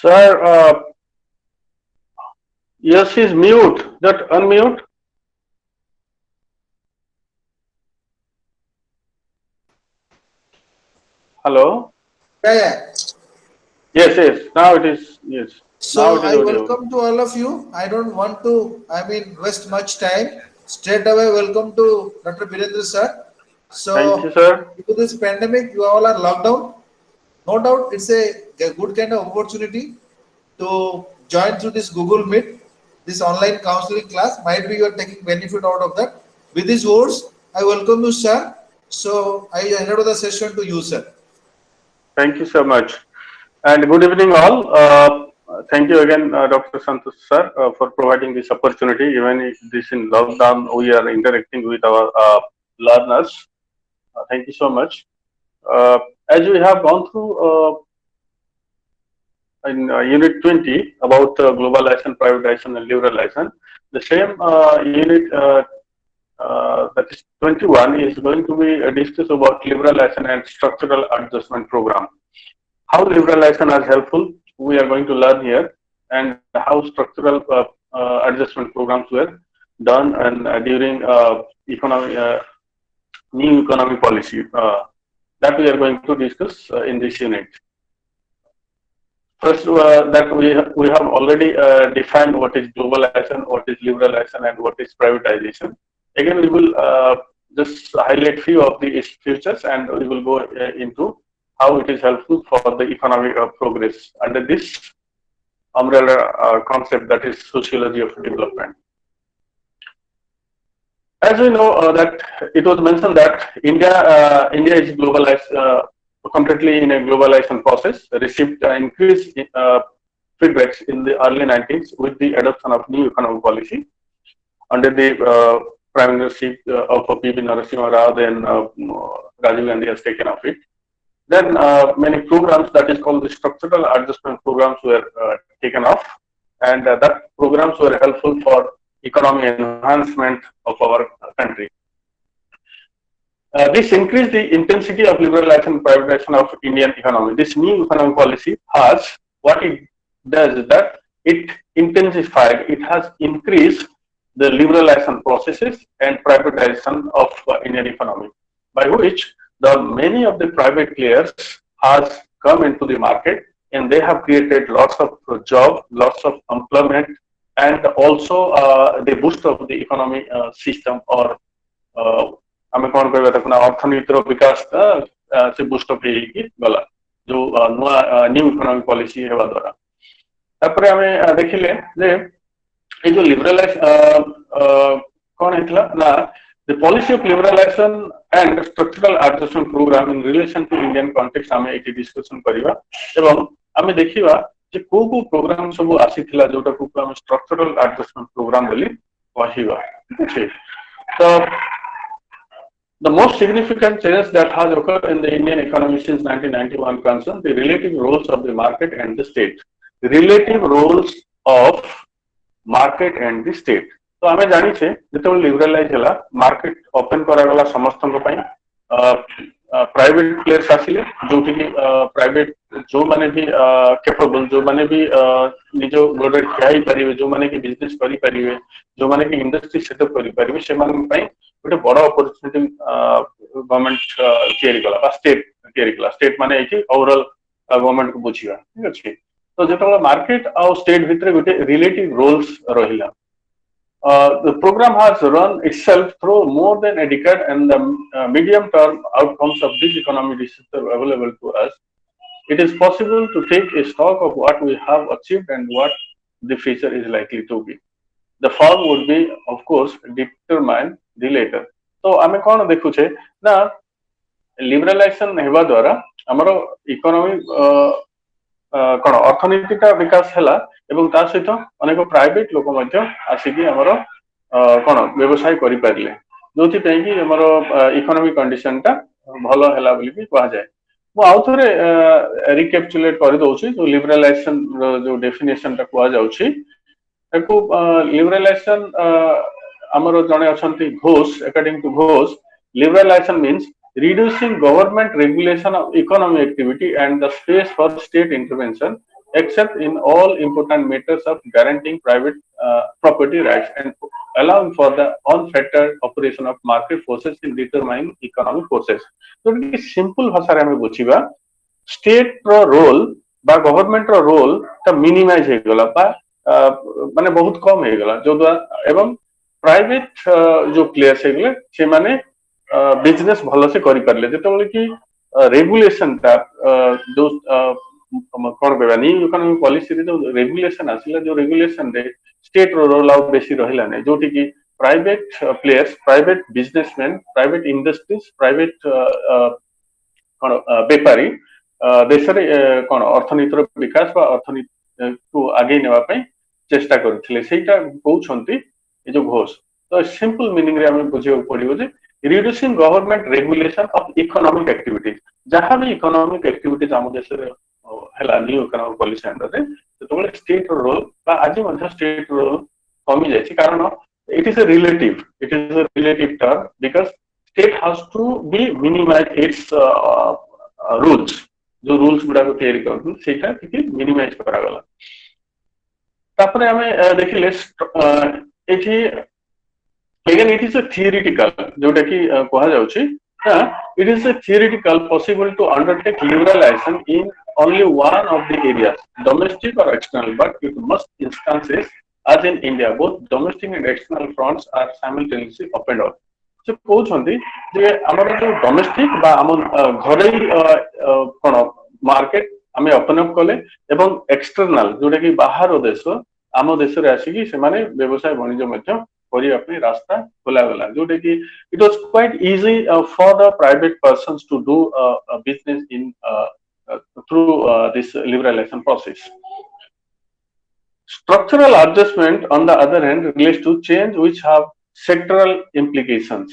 Sir, yes, is mute. That unmute. Hello. Yeah. Yes, yes. Now it is. Yes. Now So it is I audible. welcome to all of you. I don't want to, waste much time. Straight away, welcome to Dr. Birendra sir. Thank you, So sir. due to this pandemic, you all are locked down. No doubt, it's a good kind of opportunity to join through this Google Meet, this online counseling class. Might be you are taking benefit out of that. With these words, I welcome you, sir. So I hand over the session to you, sir. Thank you so much. And good evening, all. Thank you again, Dr. Santosh sir, for providing this opportunity. Even if this in lockdown, we are interacting with our learners. Thank you so much. As we have gone through in Unit 20 about globalization, privatization, and liberalization, the same unit that is 21 is going to be discussed about liberalization and structural adjustment program. How liberalization is helpful, we are going to learn here, and how structural adjustment programs were done and during economic new economic policy that we are going to discuss in this unit. First, that we have already defined what is globalization, what is liberalization, and what is privatization. Again, we will just highlight few of the features, and we will go into how it is helpful for the economic progress under this umbrella concept, that is sociology of development. As we know that it was mentioned that India is globalized completely in a globalization process, received increased feedbacks in the early 90s with the adoption of new economic policy under the prime ministership of P.V. Narasimha Rao. Then Rajiv Gandhi has taken off it. Then many programs that is called the structural adjustment programs were taken off, and that programs were helpful for economic enhancement of our country. This increased the intensity of liberalization and privatization of Indian economy. This new economic policy has, what it does is that it intensified, it has increased the liberalization processes and privatization of Indian economy, by which the many of the private players has come into the market, and they have created lots of jobs, lots of employment, and also the boost of the economic system, or आम कौन कह अर्थनीतिर विकास से boost up गला जो नुआ new economic policy हेबा द्वारा तापर आम देखिले जे ये जो लिबरलाइज कौन हेतला ना the policy of liberalization and structural adjustment program in relation to Indian context आम एटी डिस्कशन करिवा एवं आम देखिवा जे को प्रोग्राम सब आसीथिला जोटा को आम स्ट्रक्चरल एडजस्टमेंट प्रोग्राम बोली कहिवा ठीक अछि तो the most significant changes that has occurred in the Indian economy since 1991 concern the relative roles of the market and the state. The relative roles of market and the state. तो आमे जानी छे जेते liberalise हला market open करा गला समस्त को पई प्राइवेट प्लेयर्स आसिले जोठी कि प्राइवेट जो माने भी कैपेबल जो माने भी निजो गोडे खाई परिवे जो माने कि बिजनेस करि परिवे जो माने कि इंडस्ट्री सेटअप करि परिवे से मान पई गोटे बड़ अपॉर्चुनिटी गवर्नमेंट तयारी कला बा स्टेट तयारी कला स्टेट माने एठी ओवरऑल गवर्नमेंट को बुझिया ठीक अछि तो जेतबे मार्केट और स्टेट भितर गोटे रिलेटिव रोल्स रहिला the program has run itself through more than a decade, and the medium-term outcomes of this economic research are available to us. It is possible to take a stock of what we have achieved and what the future is likely to be. The form would be, of course, determined the later. So, आमे कौन देखु छे ना liberalisation हेबा द्वारा हमरो economy कौन अर्थनीतिका विकास हैला एवं ता सहित अनेक प्राइवेट लोक मध्य आसिकी हमरो कौन व्यवसाय करि पारिले जोथि पई कि हमरो इकोनॉमिक कंडीशन ता भलो हैला बोली भी कहा जाय मु आउ थरे रिकैप्चुलेट कर दोछि जो लिबरलाइजेशन जो डेफिनेशन ता कहा जाउछि एको लिबरलाइजेशन हमरो जने अछंती Ghosh according to Ghosh liberalization means reducing government regulation of economic activity and the space for state intervention except in all important matters of guaranteeing private property rights and allowing for the unfettered operation of market forces in determining economic forces. So simple भाषा रे हमें बुझिबा state रो role बा government रो role ता minimise हे गला बा माने बहुत कम हे गला जो द्वारा एवं प्राइवेट जो प्लेयर्स हे गले से माने बिजनेस भलो से करि परले जेतेबेले कि रेगुलेशन ता जो कोन कहबा नी इकोनॉमिक पॉलिसी रे जो रेगुलेशन आसिला जो रेगुलेशन रे स्टेट रो रोल आउट बेसी रहिला नै जोटी कि private players private businessman private industries private कोन बेपारी देश रे कोन अर्थनीतिर विकास बा अर्थनीति को आगे नेवा पई चेष्टा करथिले सेटा कहउछंती ए जो घोष तो सिंपल मीनिंग रे हम बुझियो पड़ियो जे reducing government regulation of economic activities जहां भी इकोनॉमिक एक्टिविटीज हम देश रे हला न्यू इकोनॉमिक पॉलिसी अंडर रे तो स्टेट रोल बा आज मध्य स्टेट रोल कमी जायछि कारण it is a relative term because state has to be minimize its rules जो rules गुडा को तैयारी करथि सेटा कि मिनिमाइज करा गला तापरे हमें देखिले एठी again it is a theoretical जोटा कि कहा जाउछि it is a theoretical possible to undertake liberalization in only one of the areas domestic or external but it must instances as in India both domestic and external fronts are simultaneously opened up से कहउछंती जे हमर जो domestic बा हम घरे कोन market हमें open up कले एवं external जोटा कि बाहर देश आम देश रे आसी कि से माने व्यवसाय वाणिज्य मध्य करी अपनी रास्ता खोला गला जोटा कि it was quite easy for the private persons to do business in through this liberalisation process. Structural adjustment, on the other hand, relates to change which have sectoral implications.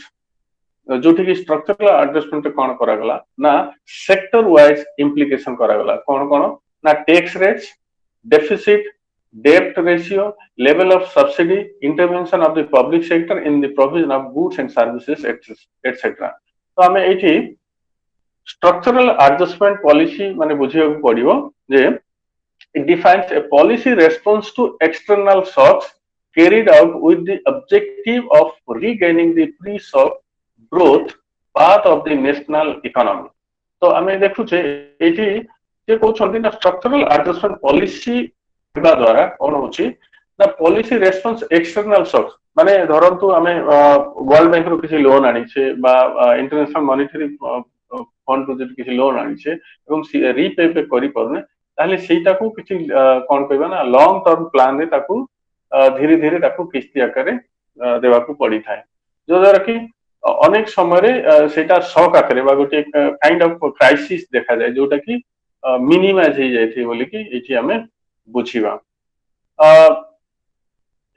जो कि structural adjustment कौन करा गला ना sector wise implication करा गला कौन ना tax rates, deficit, debt ratio, level of subsidy, intervention of the public sector in the provision of goods and services, etc. तो हमें एठी structural adjustment policy माने बुझियो पड़ियो जे it defines a policy response to external shocks carried out with the objective of regaining the pre-shock growth path of the national economy. तो हमें देखु छे एठी जे कहउछंती ना स्ट्रक्चरल एडजस्टमेंट पॉलिसी केबा द्वारा कोन होछि ना पॉलिसी रेस्पॉन्स एक्सटर्नल शॉक्स माने धरंतु हमें वर्ल्ड बैंक रो किछि लोन आनी छे बा इंटरनेशनल मॉनेटरी फंड रो किछि लोन आनी छे एवं रीपे पे करि परने ताले सेटा को किछि कोन कहबा ना लॉन्ग टर्म प्लान रे ताकू धीरे धीरे ताकू किस्ती आकारे देवा को पड़ी थाए जो द्वारा कि अनेक समय रे सेटा शॉक आकारे बा गोटे काइंड ऑफ क्राइसिस देखा जाय जोटा कि मिनिमाइज हो जाय थी बोली कि एठी हमें बुझिबा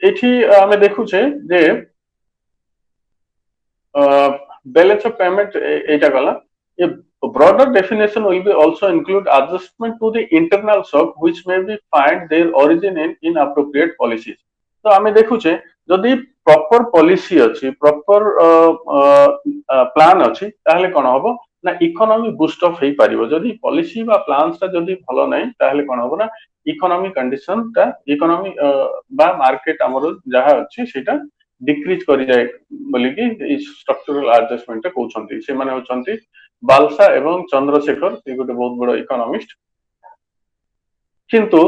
एठी हमें देखु छे जे बैलेंस ऑफ पेमेंट एटा गला a broader definition will be also include adjustment to the internal shock which may be find their origin in inappropriate policies. तो हमें देखु छे जदि प्रॉपर पॉलिसी अछि प्रॉपर प्लान अछि ताहले कोन होबो ना इकोनॉमी बूस्ट अप हेई पारिबो जदि पॉलिसी बा प्लान्स ता जदि भलो नै ताहले कोन होबो ना इकोनॉमी कंडीशन ता इकोनॉमी बा मार्केट हमरो जहा अछि सेटा डिक्रीज करि जाय बोली कि स्ट्रक्चरल एडजस्टमेंट कहउछंती से माने होछंती बालसा एवं चंद्रशेखर ये गोटे बहुत बड़ इकोनॉमिस्ट किंतु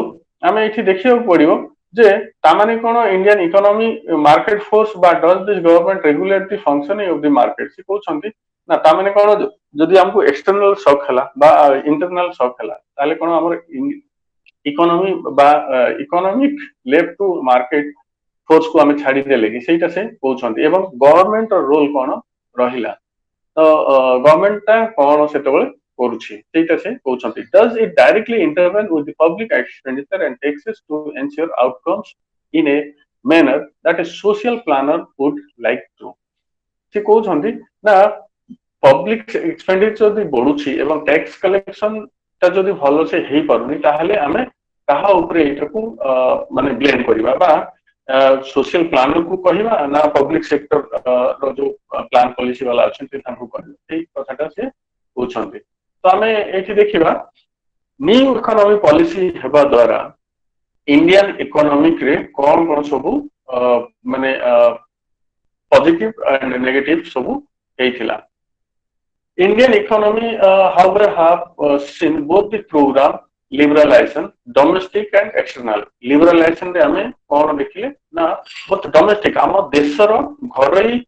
आमे एठी देखियो पड़ियो जे तामाने कोन इंडियन इकोनॉमी मार्केट फोर्स बा does this government regulate the functioning of the market से कहउछंती ना तामाने कोन जदि हमको एक्सटर्नल शॉक हला बा इंटरनल शॉक हला ताले कोन हमर इकोनॉमी बा economic left to market force को हमें छाड़ी देले कि सेटा से कहउछंती एवं गवर्नमेंट रोल कोन रहिला तो गवर्नमेंट ता कोन सेतबेले करूछि सेटा से कहउछंती does it directly intervene with the public expenditure and taxes to ensure outcomes in a manner that a social planner would like to से कहउछंती ना पब्लिक एक्सपेंडिचर दि बढुछि एवं टैक्स कलेक्शन ता जदि भलो से हेई पारुनी ताहले हमें ताहा ऊपर एटाको माने ब्लेम करिबा बा सोशल प्लानर को कहिबा ना पब्लिक सेक्टर रो जो प्लान पॉलिसी वाला अछंती तांको कहिबा एई कथाटा से पूछंती तो हमें एठी देखिबा न्यू इकोनॉमी पॉलिसी हेबा द्वारा इंडियन इकोनॉमिक रे कौन सब माने पॉजिटिव एंड नेगेटिव सब हेइथिला Indian economy, however, have seen both the program liberalization, domestic and external. Liberalization रे हमें कौन देखिले ना both domestic आम देशर घरोई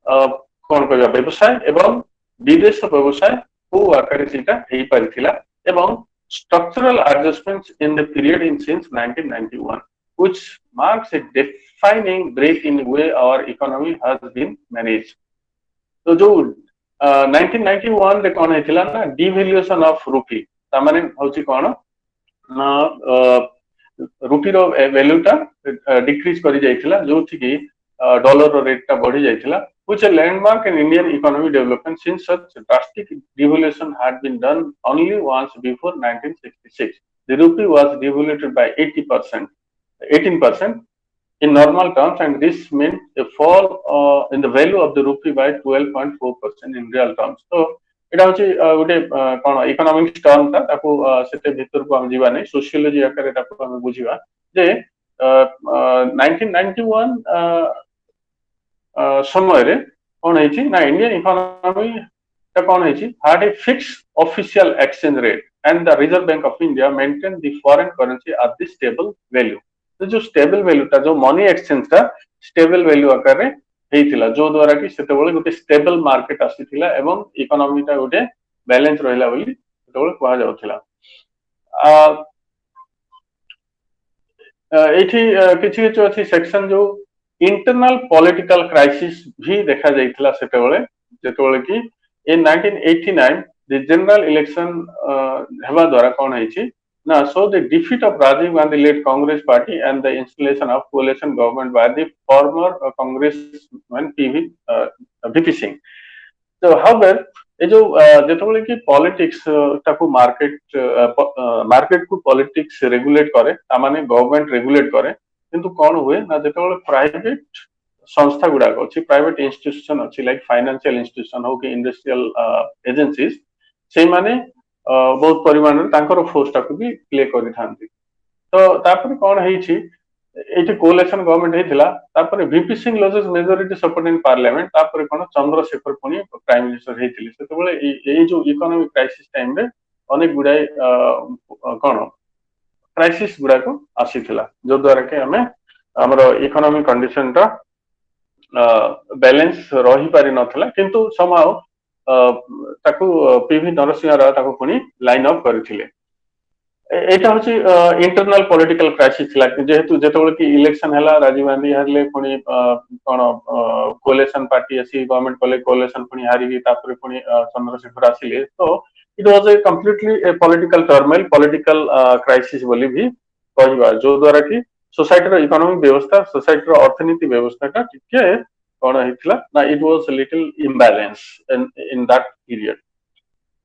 कौन कहबा व्यवसाय एवं विदेश व्यवसाय को आकार सीटा हेई परिथिला एवं structural adjustments in the period in since 1991, which marks a defining break in the way our economy has been managed. तो जो 1991 रे कौन हेतिला ना डिवैल्यूएशन ऑफ रूपी तामाने होची कौन ना रूपी रो वैल्यू टा डिक्रीज करी जाइथिला जोथि कि डॉलर रो रेट टा बढ़ी जाइथिला which a landmark in Indian economic development since such drastic devaluation had been done only once before 1966. The rupee was devalued by 80%, 18% in normal terms, and this meant a fall in the value of the rupee by 12.4% in real terms. So এটা হচ্ছে গোটে কোন economics term টা তাকু সেতে ভিতরକୁ আমি ଯିବା নাই sociology আকারে তাকু আমি বুঝিবা যে 1991 ସମୟରେ କଣ ହେଇଛି ନା ଇଣ୍ଡିଆନ ଇକୋନୋମି ଟା କଣ ହେଇଛି had a fixed official exchange rate and the Reserve Bank of India maintained the foreign currency at the stable value. तो जो स्टेबल वैल्यू टा जो मनी एक्सचेंज टा स्टेबल वैल्यू आकार रे हेइथिला जो द्वारा कि सेतेबेले गोटे स्टेबल मार्केट आसीथिला एवं इकोनॉमी टा गोटे बैलेंस रहिला बोली सेतेबेले कहा जाउथिला एठी किछि किछि अछि सेक्शन जो इंटरनल पॉलिटिकल क्राइसिस भी देखा जाइथिला सेतेबेले जेतेबेले कि इन 1989 द जनरल इलेक्शन हेबा द्वारा कोन हेछि ना so the defeat of Rajiv Gandhi led Congress party and the installation of coalition government by the former congressman VP Singh. So however ये जो जेतेबेले कि पॉलिटिक्स ताकू मार्केट को पॉलिटिक्स रेगुलेट करे ता माने गवर्नमेंट रेगुलेट करे किंतु कोन हुए ना जेतेबेले प्राइवेट संस्था गुडा अछि प्राइवेट इंस्टीट्यूशन अछि लाइक फाइनेंशियल इंस्टीट्यूशन हो कि इंडस्ट्रियल एजेंसीज से माने बहुत परिमाण रे तांकर फोर्स टाकू भी प्ले करि थांती तो तापर कोन हेछि एठी कोलेक्शन गवर्नमेंट हेतिला तापर VP Singh lodges majority support in parliament तापर कोन चंद्रशेखर पुनी प्राइम मिनिस्टर हेतिले सेतबेले ए जो इकोनॉमिक क्राइसिस टाइम रे अनेक गुडाय कोन क्राइसिस गुडा को आसीथिला जो द्वारा के हमें हमरो इकोनॉमिक कंडीशन टा बैलेंस रही पारि नथला किंतु समाउ ताकू पीवी नरसिंह राव ताकू पुनी लाइन अप करथिले एटा होची इंटरनल पॉलिटिकल क्राइसिस थिला जेहेतु जेतेबेले कि इलेक्शन हला राजीव गांधी हारले पुनी कोन कोलेशन पार्टी आसी गवर्नमेंट कले कोलेशन पुनी हारिबी तापर पुनी चंद्रशेखर आसीले तो it was a completely A political turmoil political crisis बोली भी कहबा जो द्वारा कि सोसाइटी रो इकोनॉमिक व्यवस्था सोसाइटी रो अर्थनीति व्यवस्था का टिके कोन हितला ना it was little imbalance in that period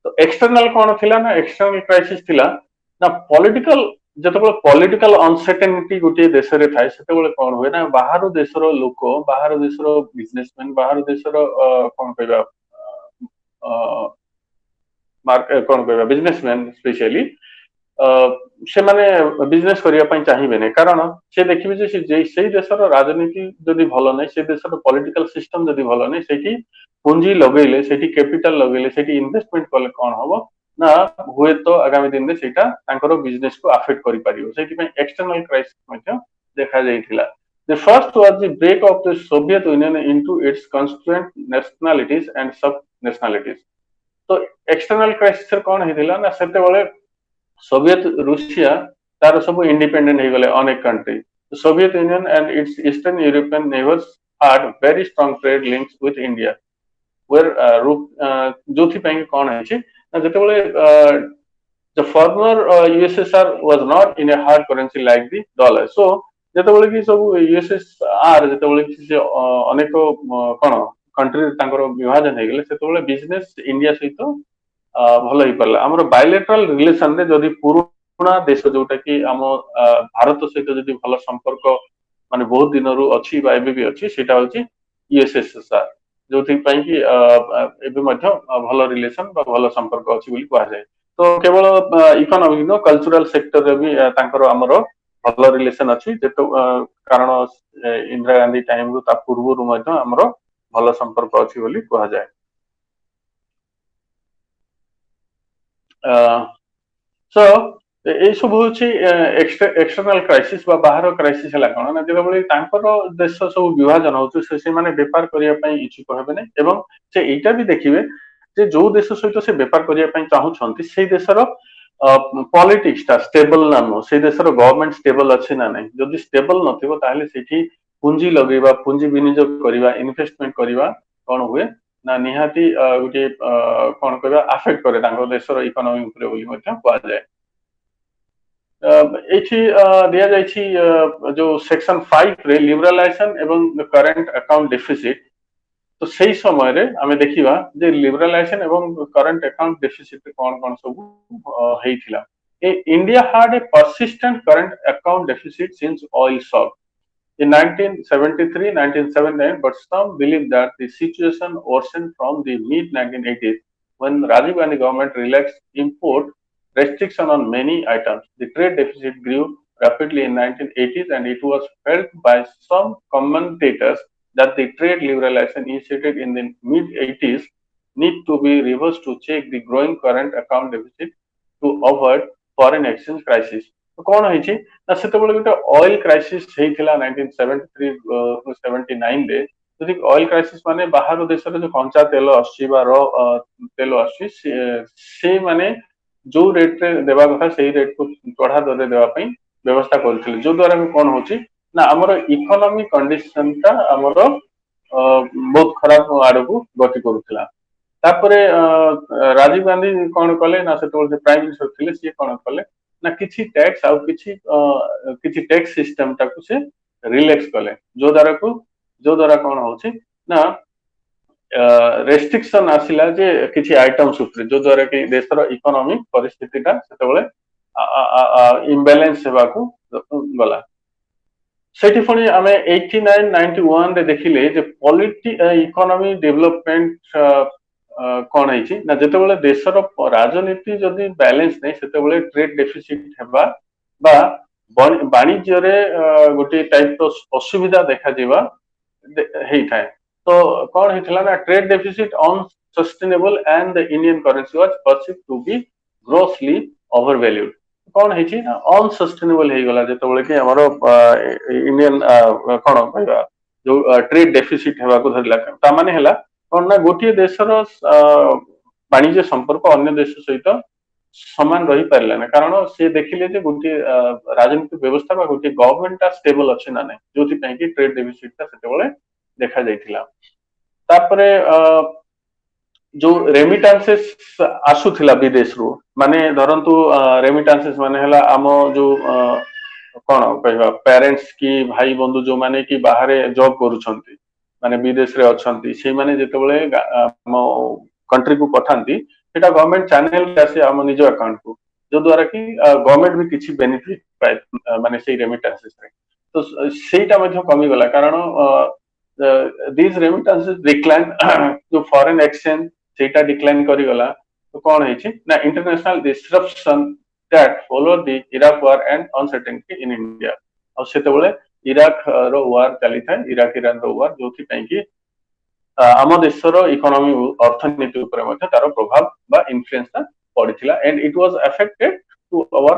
तो एक्सटर्नल कोन थिला ना एक्सटर्नल क्राइसिस थिला ना पॉलिटिकल जेतेबेले पॉलिटिकल अनसर्टेनिटी गोटे देश रे थाय सेतेबेले कोन होय ना बाहर देशर लोक बाहर देशर बिजनेसमैन बाहर देशर कोन कहबा मार्केट कोन कहबा बिजनेसमैन स्पेशली से माने बिजनेस करिया पई चाहिबे ने कारण से देखिबे जे सेही देशर राजनीति जदि भलो नै से देशर पॉलिटिकल सिस्टम जदि भलो नै सेठी पूंजी लगेले सेठी कैपिटल लगेले सेठी इन्वेस्टमेंट कले कोन होबो ना हुए तो आगामी दिन में सेटा तांकर बिजनेस को अफेक्ट करि पारियो सेठी पई एक्सटर्नल क्राइसिस मध्ये देखा जाइथिला The first was the break of the Soviet Union into its constituent nationalities and sub-nationalities. तो एक्सटर्नल क्राइसिस कोन हेतिला ना सेते बेले सोवियत रूसिया तार सब इंडिपेंडेंट हो गले अनेक country Soviet union and it's eastern European neighbours had very strong trade links with India where जोथि पई कोन है छि जेतेबेले the former USSR was not in a hard currency like the dollar so जेतेबेले कि सब USSR जेतेबेले कि अनेक कोन कंट्री तांकर विभाजन हे गेले सेतेबेले बिजनेस इंडिया सहित भलो ही परला हमर बायलैटरल रिलेशन रे जदी पुराना देश जोटा कि हम भारत सहित जदी भलो संपर्क माने बहुत दिन रु अछि बा एबे भी अछि सेटा होछि USSR जोथि पई कि एबे मध्य भलो रिलेशन बा भलो संपर्क अछि बोली कहा जाय तो केवल इकोनॉमिक नो कल्चरल सेक्टर रे भी तांकर हमरो भल रिलेशन अछि जेतो कारण इंदिरा गांधी टाइम रु ता पूर्व रु मध्य हमरो भल संपर्क अछि बोली कहा जाय। सो এই सब होछि एक्सटर्नल क्राइसिस बा बाहर क्राइसिस हला कोन ना जेबे तांकर देश सब विभाजन होछि से माने व्यापार करिया पई इच्छुक हेबे नै एवं से एटा भी देखिबे जे जो देश सहित से व्यापार करिया पई चाहू छंती से देशर पॉलिटिक्स ता स्टेबल ना नो से देशर गवर्नमेंट स्टेबल अछि ना नै जदि स्टेबल नथिबो ताहले सेठी पूंजी लगेबा पूंजी विनियोग करिबा इन्वेस्टमेंट करिबा कोन हुए ना निहाती गुटे कोन कहबा अफेक्ट करे तांको देशर इकोनॉमी ऊपर बोली मध्य कहा जाय। एठी दिया जायछि जो सेक्शन 5 रे लिबरलाइजेशन एवं करंट अकाउंट डेफिसिट तो सही समय रे हमें देखिबा जे लिबरलाइजेशन एवं करंट अकाउंट डेफिसिट कोन कोन सब हेइथिला। India had a persistent current account deficit since oil shock in 1973-1979, but some believe that the situation worsened from the mid-1980s when Rajiv Gandhi government relaxed import restriction on many items. The trade deficit grew rapidly in 1980s, and it was felt by some commentators that the trade liberalization initiated in the mid-80s need to be reversed to check the growing current account deficit to avoid foreign exchange crisis. तो कौन है ना से गोटे oil crisis होता 1973-79 रे जदि oil crisis माने बाहर देश जो कंचा तेल तेल से माने जो रेट रे देवा कथा से रेट को चढ़ा दरे देवा पई व्यवस्था करथिले जो द्वारा कौन होची ना हमर इकोनॉमिक कंडीशन ता हमर बहुत खराब आड़ को गति करुथिला। तापरे राजीव गांधी कौन कले ना से प्राइम मिनिस्टर थिले से कौन कले ना किछि टैक्स आउ किछि टैक्स सिस्टम टाकू से रिलैक्स कले जो द्वारा कौन होछि ना रेस्ट्रिक्शन आसिला जे किछि आइटम्स ऊपर जो द्वारा कि देशर इकोनॉमिक परिस्थिति ता सेतेबेले इम्बैलेंस हेबा को गला। सेठी पुणी आमे 89-91 रे देखिले जे इकोनॉमी डेवलपमेंट कौन है ना जितेबाला देशर राजनीति जदि बैलेंस नहीं सेतेबाला ट्रेड डेफिसिट हेबा बा वाणिज्य रे गोटे टाइप रो असुविधा देखा जीवा हेई थाए। तो कौन हेतला ना trade deficit unsustainable and the Indian currency was perceived to be grossly overvalued. कौन है ना अनसस्टेनेबल हे गला जेतेबाला कि हमरो इंडियन कौन कहबा जो ट्रेड डेफिसिट हेबा को धरला ता माने हला कौन ना गोटे देशर वाणिज्य संपर्क अन्य देश सहित समान रही पारला ना कारण से देखिले जे गोटे राजनीतिक व्यवस्था बा गोटे गवर्नमेंट स्टेबल अछि ना नै जोथि पई कि ट्रेड डेफिसिट ता सेतेबेले देखा जायतिला। तापरे जो रेमिटेंसेस आसुथिला विदेश रो माने धरंतु रेमिटेंसेस माने हला आम जो कौन कहबा पेरेंट्स की भाई बंधु जो माने कि बाहर जॉब करूछंती माने विदेश रे अछंती से माने जेतेबेले हम कंट्री को पठांती सेटा गवर्नमेंट चैनल आसे हम निज अकाउंट को जो द्वारा कि गवर्नमेंट भी किछि बेनिफिट पाए माने सेही रेमिटेंसेस रे तो सेटा मध्ये कमी गला कारण these remittances decline जो फॉरेन एक्सचेंज सेटा डिक्लाइन करी गला तो कौन है ना international disruption that follow the Iraq war and uncertainty in India और सेतेबेले इराक रो वार चली था इराक ईरान रो वार जोथि पई कि आम देशर इकोनॉमी अर्थनीति ऊपर मध्ये तार प्रभाव बा इन्फ्लुएंस पड़िथिला and it was affected to our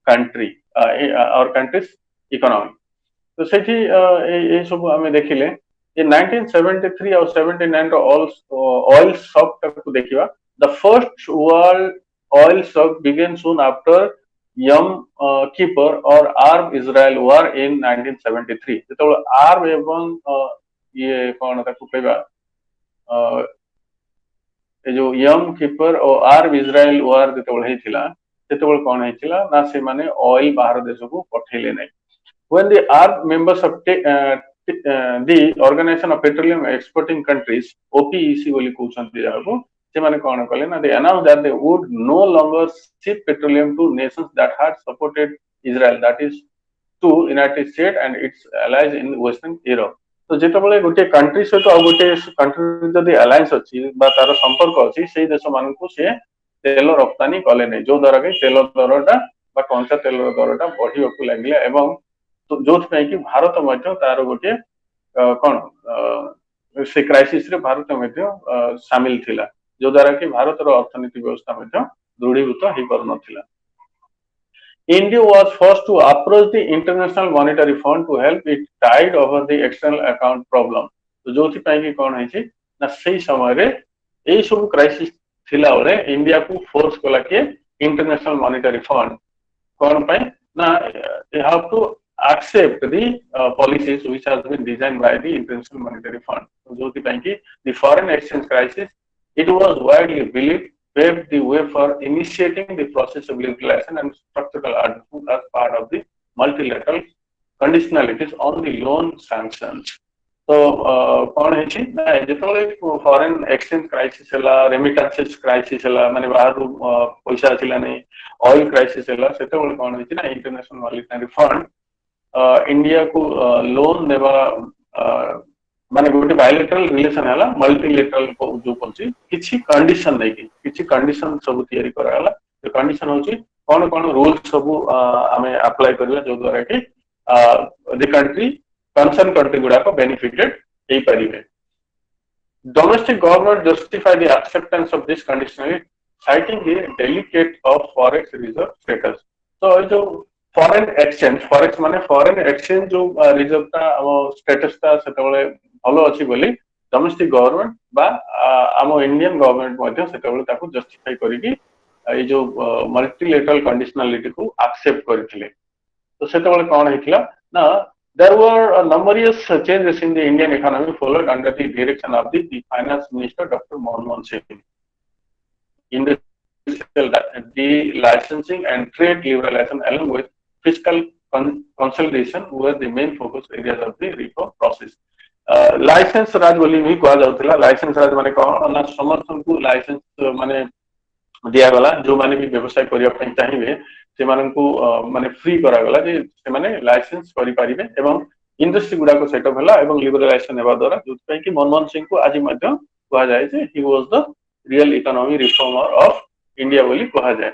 country our countries economy. तो सेठी ए सब हमें देखिले in 1973 और 79 रो oil shock को देखिबा the first world oil shock began soon after Yom Kippur और Arab Israel war in 1973 जेतो आर्ब एवं ये कौन ताकू कहबा ए जो यम किपर और आर्ब इजराइल वार जेतो हेतिला सेतो कौन हेतिला ना से माने ऑयल बाहर देश को पठेले नै। When the Arab members of the Organization of Petroleum Exporting Countries OPEC बोली कहउछंती जाको से माने कोन कहले ना they announced that they would no longer ship petroleum to nations that had supported Israel, that is to United States and its allies in Western Europe। तो जेतबेले गोटे country सहित आ गोटे कंट्री जदी अलायंस अछि बा तार संपर्क अछि सेही देश मानन को से तेल रप्तानी कले नहीं जो द्वारा कि तेल दरटा कंचा तेल दरटा बढ़िया को लगे एवं जो कि भारत मध्य तार गोटे कौन से क्राइसिस रे भारत मध्य शामिल थिला जो द्वारा कि भारत रो अर्थनीति व्यवस्था मध्य दृढ़ीभूत हो पार नथिला। India was forced to approach the International Monetary Fund to help it tide over the external account problem. तो जो थी पाएंगे कौन है जी ना सही समय रे यही सब क्राइसिस थिला वाले इंडिया को फोर्स कोला के इंटरनेशनल मॉनेटरी फंड कौन पाए ना they have to accept the policies which has been designed by the International Monetary Fund. तो जो थी पाएंगे the foreign exchange crisis it was widely believed paved the way for initiating the process of liberalization and structural adjustment as part of the multilateral conditionalities on the loan sanctions. तो कौन है जी ना जो foreign exchange crisis है remittances crisis है माने बाहर पैसा आसिला नहीं ऑयल क्राइसिस है सेते बोले कौन है ना इंटरनेशनल मॉनेटरी फंड इंडिया को लोन देवा माने गोटे बायलैटरल रिलेशन है मल्टीलेटरल जो कहछि किछि कंडीशन नै किछि कंडीशन सब तयारी कराला जो कंडीशन होछि कोन कोन रूल्स सब हमें अप्लाई करला जो द्वारा कि द कंट्री कंसर्न कंट्री गुडा को बेनिफिटेड हे परिबे। Domestic government justify the acceptance of this conditionally citing the delicate of forex reserve status. तो जो फॉरेन एक्सचेंज माने फॉरेन एक्सचेंज जो रिजर्व ता स्टेटस ता सेतबले भलो अछि बोली डोमेस्टिक गवर्नमेंट बा आम इंडियन गवर्नमेंट मध्ये सेतबले ताको जस्टिफाई करिकि ए जो मल्टीलेटरल कंडीशनलिटी को एक्सेप्ट करथिले। तो सेतबले कोन हेतिला ना there were numerous changes in the Indian economy followed under the direction of the finance minister Dr. Manmohan Singh. In the licensing and trade liberalization along with fiscal consolidation were the main focus areas of the reform process. Licence Raj बोली भी कहा जाउतला licence राज माने कोन ना समर्थन को licence माने दिया गला जो माने भी व्यवसाय करिया पई चाहिबे से मानन को माने फ्री करा गला जे से माने लाइसेंस करि परिबे एवं इंडस्ट्री गुडा को सेटअप हला एवं लिबरलाइजेशन हेबा द्वारा जो पई कि मनमोहन सिंह को आज मध्य कहा जाय जे he was the real economy reformer of India बोली कहा जाय।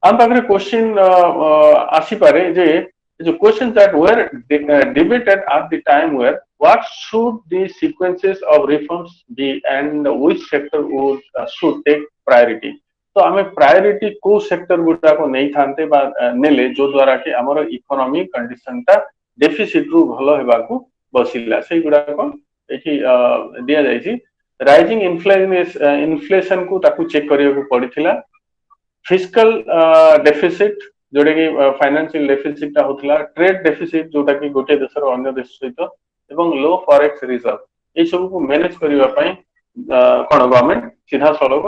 आम पाखरे क्वेश्चन आसी पारे जे the questions that were debated at the time were what should the sequences of reforms be and which sector would should take priority. तो हमें priority को सेक्टर गुडा को नहीं थानते बा नेले जो द्वारा कि हमर इकोनॉमी कंडीशन ता डेफिसिट रु भलो हेबा को बसिला सेही गुडा को एठी दिया जाय छी राइजिंग इन्फ्लेशन को ताकू चेक करिया को पड़िथिला फिस्कल डेफिसिट जोडे कि फाइनेंशियल डेफिसिट ता होतला ट्रेड डेफिसिट जोटा कि गोटे देशर अन्य देश सहित एवं लो फॉरेक्स रिजर्व ए सब को मैनेज करिवा पई कोन गवर्नमेंट सीधा सड़क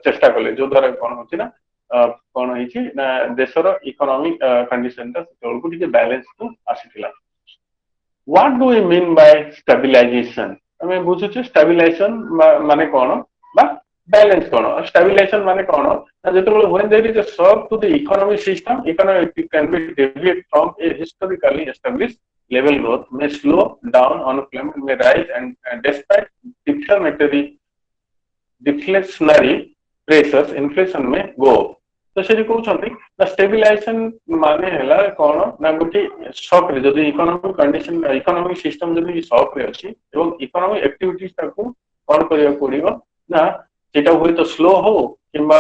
चेष्टा कले जो द्वारा कोन होची ना कोन हिची ना देशर इकोनॉमिक कंडीशन ता सेतोल को ठीक बैलेंस को आसीथिला। What do we mean by stabilization हमें बुझु छ स्टेबलाइजेशन माने कोन बा बैलेंस कोन स्टेबलाइजेशन माने कोन ना जेतबेले when there is a shock to the economic system economic can be deviate from a historically established level growth may slow down unemployment may rise and despite deflationary pressures inflation may go up। तो से कहउछंती ना stabilization माने हला कोन ना गोटी shock रे जदी इकोनॉमिक कंडीशन इकोनॉमिक सिस्टम जदी शॉक रे अछि एवं इकोनॉमिक एक्टिविटीज ताको कोन करिया पड़िबो ना जेटा होय तो स्लो हो किंबा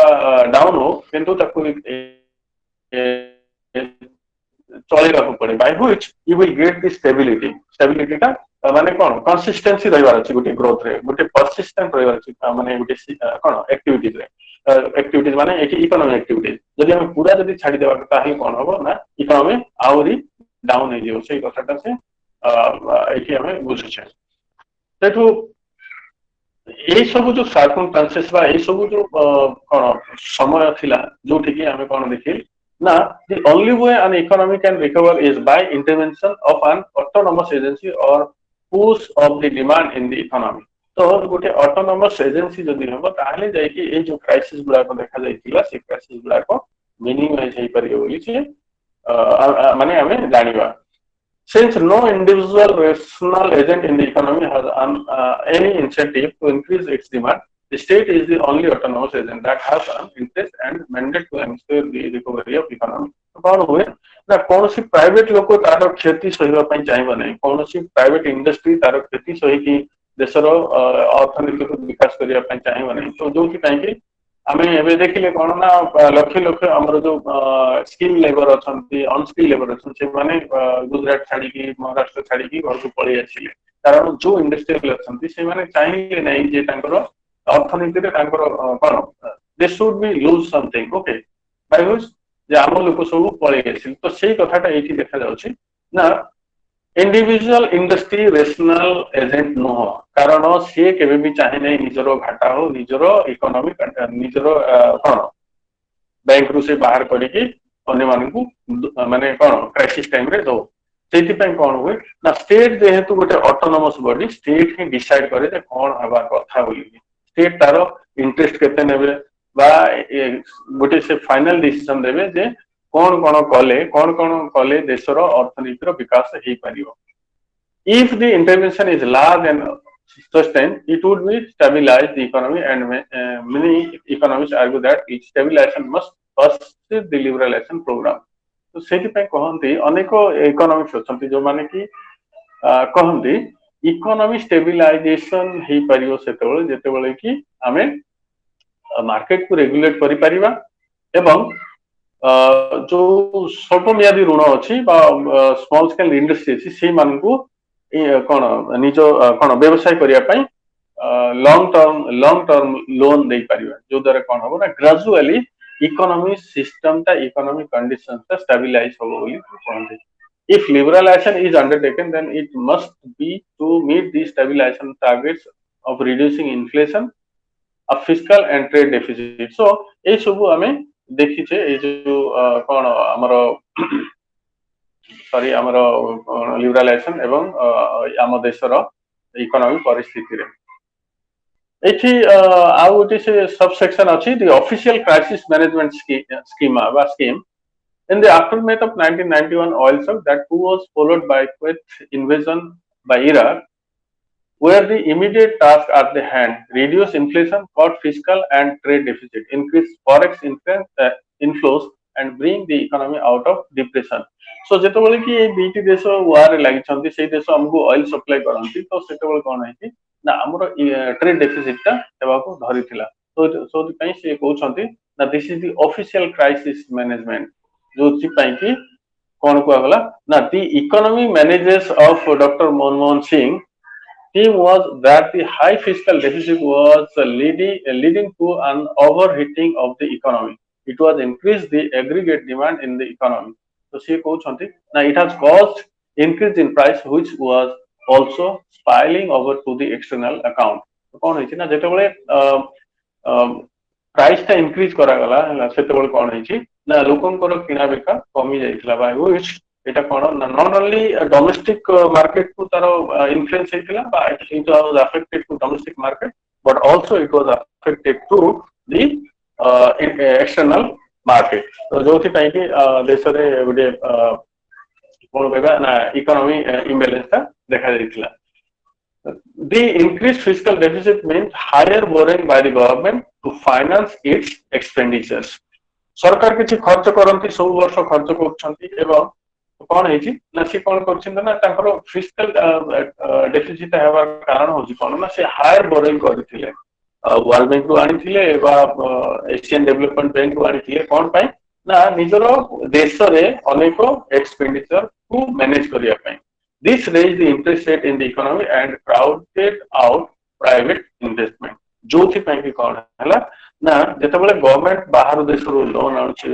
डाउन हो किंतु ताको चलेगा को पड़े by which you will get the stability का माने कोन कंसिस्टेंसी रहबार अछि गोटे ग्रोथ रे गोटे परसिस्टेंट रहबार अछि माने गोटे कोन एक्टिविटीज माने एठी इकोनॉमिक एक्टिविटीज जदी हम पूरा जदी छाडी देबा ताहे कोन होबो ना इकोनॉमी आउरी डाउन हे जियो सेही कथाटा से एठी हमें बुझु छै। तेठु ए सब जो सर्कमस्टेंसेस बा ए सब जो कोन समय थिला जो ठिकी हमें कोन देखिल ना the only way an economy can recover is by intervention of an autonomous agency or push of the demand in the economy। तो गोटे ऑटोनोमस एजेंसी जदी होबो ताहले जाय कि ए जो क्राइसिस गुडा को देखा जायतिला से क्राइसिस गुडा को मिनिमाइज हे परियो बोली छै माने हमें जानिबा। Since no individual rational agent in the economy has any incentive to increase its demand, The state is the only autonomous agent that has an interest and mandate to ensure the recovery of economy. कौन हुए ना कौन सी private लोक तार क्षति सहिबा पई चाहिबा नै कौन सी प्राइवेट इंडस्ट्री तार क्षति सही की देशर अर्थनीति को विकास करिया पई चाहिबा नै तो जो कि पई कि आमे एबे देखिले कोन ना लक्ष लक्ष हमर जो स्किल लेबर अछंती अनस्किल लेबर अछंती से माने गुजरात छाड़ी की महाराष्ट्र छाड़ी की घर को पळी आसिले कारण जो इंडस्ट्रियल अछंती से माने चाहिले नै जे तांकर अर्थनीति रे तांकर कोन they should be lose something okay by which जे आम लोक सब पळी आसिले तो सेही कथाटा एठी देखा जाउछि ना इंडिविजुअल इंडस्ट्री रेशनल एजेंट नुह कारण सी केबे भी चाहे नै निजरो घाटा हो निजरो इकोनॉमिक निजरो कोन बैंक रु से बाहर करी कि अन्य मानकु माने कोन क्राइसिस टाइम रे दो सेति पय कोन होय ना स्टेट जेहेतु गोटे ऑटोनोमस बॉडी स्टेट ही डिसाइड करे जे कोन हवा कथा बोली स्टेट तारो इंटरेस्ट केते नेबे बा गोटे से फाइनल डिसीजन देबे जे कौन कौन कले देशर अर्थनीतिर विकास हेई पारियो if the intervention is large and sustained it would be stabilize the economy and many economists argue that its stabilization must precede the liberalization program तो सेति पे कहंती अनेको इकोनॉमिक्स अछंती जो माने कि कहंती इकोनॉमी स्टेबिलाइजेशन हेई पारियो सेतेबेले जेतेबेले कि आमे मार्केट को रेगुलेट करि परिबा एवं जो स्वल्प मियादी ऋण अच्छी स्मॉल स्केल इंडस्ट्री अच्छी से मानकु कौन निज कौन व्यवसाय करने लॉन्ग टर्म लोन दे पारिबा जो द्वारा कौन हम ना ग्रेजुअली इकोनॉमी सिस्टम ता इकोनॉमी कंडीशन ता स्टेबलाइज होबो बोली कहंते if liberalization is undertaken then it must be to meet the stabilization targets of reducing inflation a fiscal and trade deficit so ए सब हमें देखिछे ए जो कोन हमरो सॉरी हमरो लिबरलाइजेशन एवं आम देशर इकोनॉमिक परिस्थिति रे एठी आ गोटे से सबसेक्शन अछि the official crisis management scheme in the aftermath of 1991 oil shock that was followed by Kuwait invasion by Iraq where the immediate task at the hand reduce inflation cut fiscal and trade deficit increase forex inflows and bring the economy out of depression so जेतबेले कि ए BT देश वार लागि छंती से देश हमको oil supply करंती तो सेतबेले कोन है ना हमरो ट्रेड डेफिसिट ता हेबाको धरिथिला तो सो पई से कहउ छंती ना this is the official crisis management जो छि पई कि कोन को गला ना the economy managers of doctor Manmohan Singh theme was that the high fiscal deficit was leading to an overheating of the economy. It was increased the aggregate demand in the economy. So she कहउछंती ना it has caused increase in price which was also spilling over to the external account. तो कौन होइछि ना जेतेबेले price ता increase करा गला हला सेतेबेले कौन होइछि ना लोकनकर किना बेका कमी जाइथिला बाय व्हिच এটা কোন not only domestic market को तारो influence हेतिला it was affected to domestic market but also it was affected to the external market तो जोथि पई कि देश रे गुडे कोन कहबा ना इकोनॉमी इम्बैलेंस ता देखा जाइथिला the increased fiscal deficit meant higher borrowing by the government to finance its expenditures सरकार किछि खर्च करंती सब वर्ष खर्च करछंती एवं कौन है ना सी कौन करछिन ना तांकर फिस्कल डेफिसिट हेबार कारण होछि कोन ना से हायर बोरिंग करथिले वर्ल्ड बैंक रु आनिथिले बा एशियन डेवलपमेंट बैंक रु आनिथिले कोन पई ना निजरो देश रे अनेको एक्सपेंडिचर को मैनेज करिया पई this raise the interest rate in the economy and crowded out private investment जोथि पई कि कोन हला ना जेतेबेले गवर्नमेंट बाहर देश रु लोन आनुछि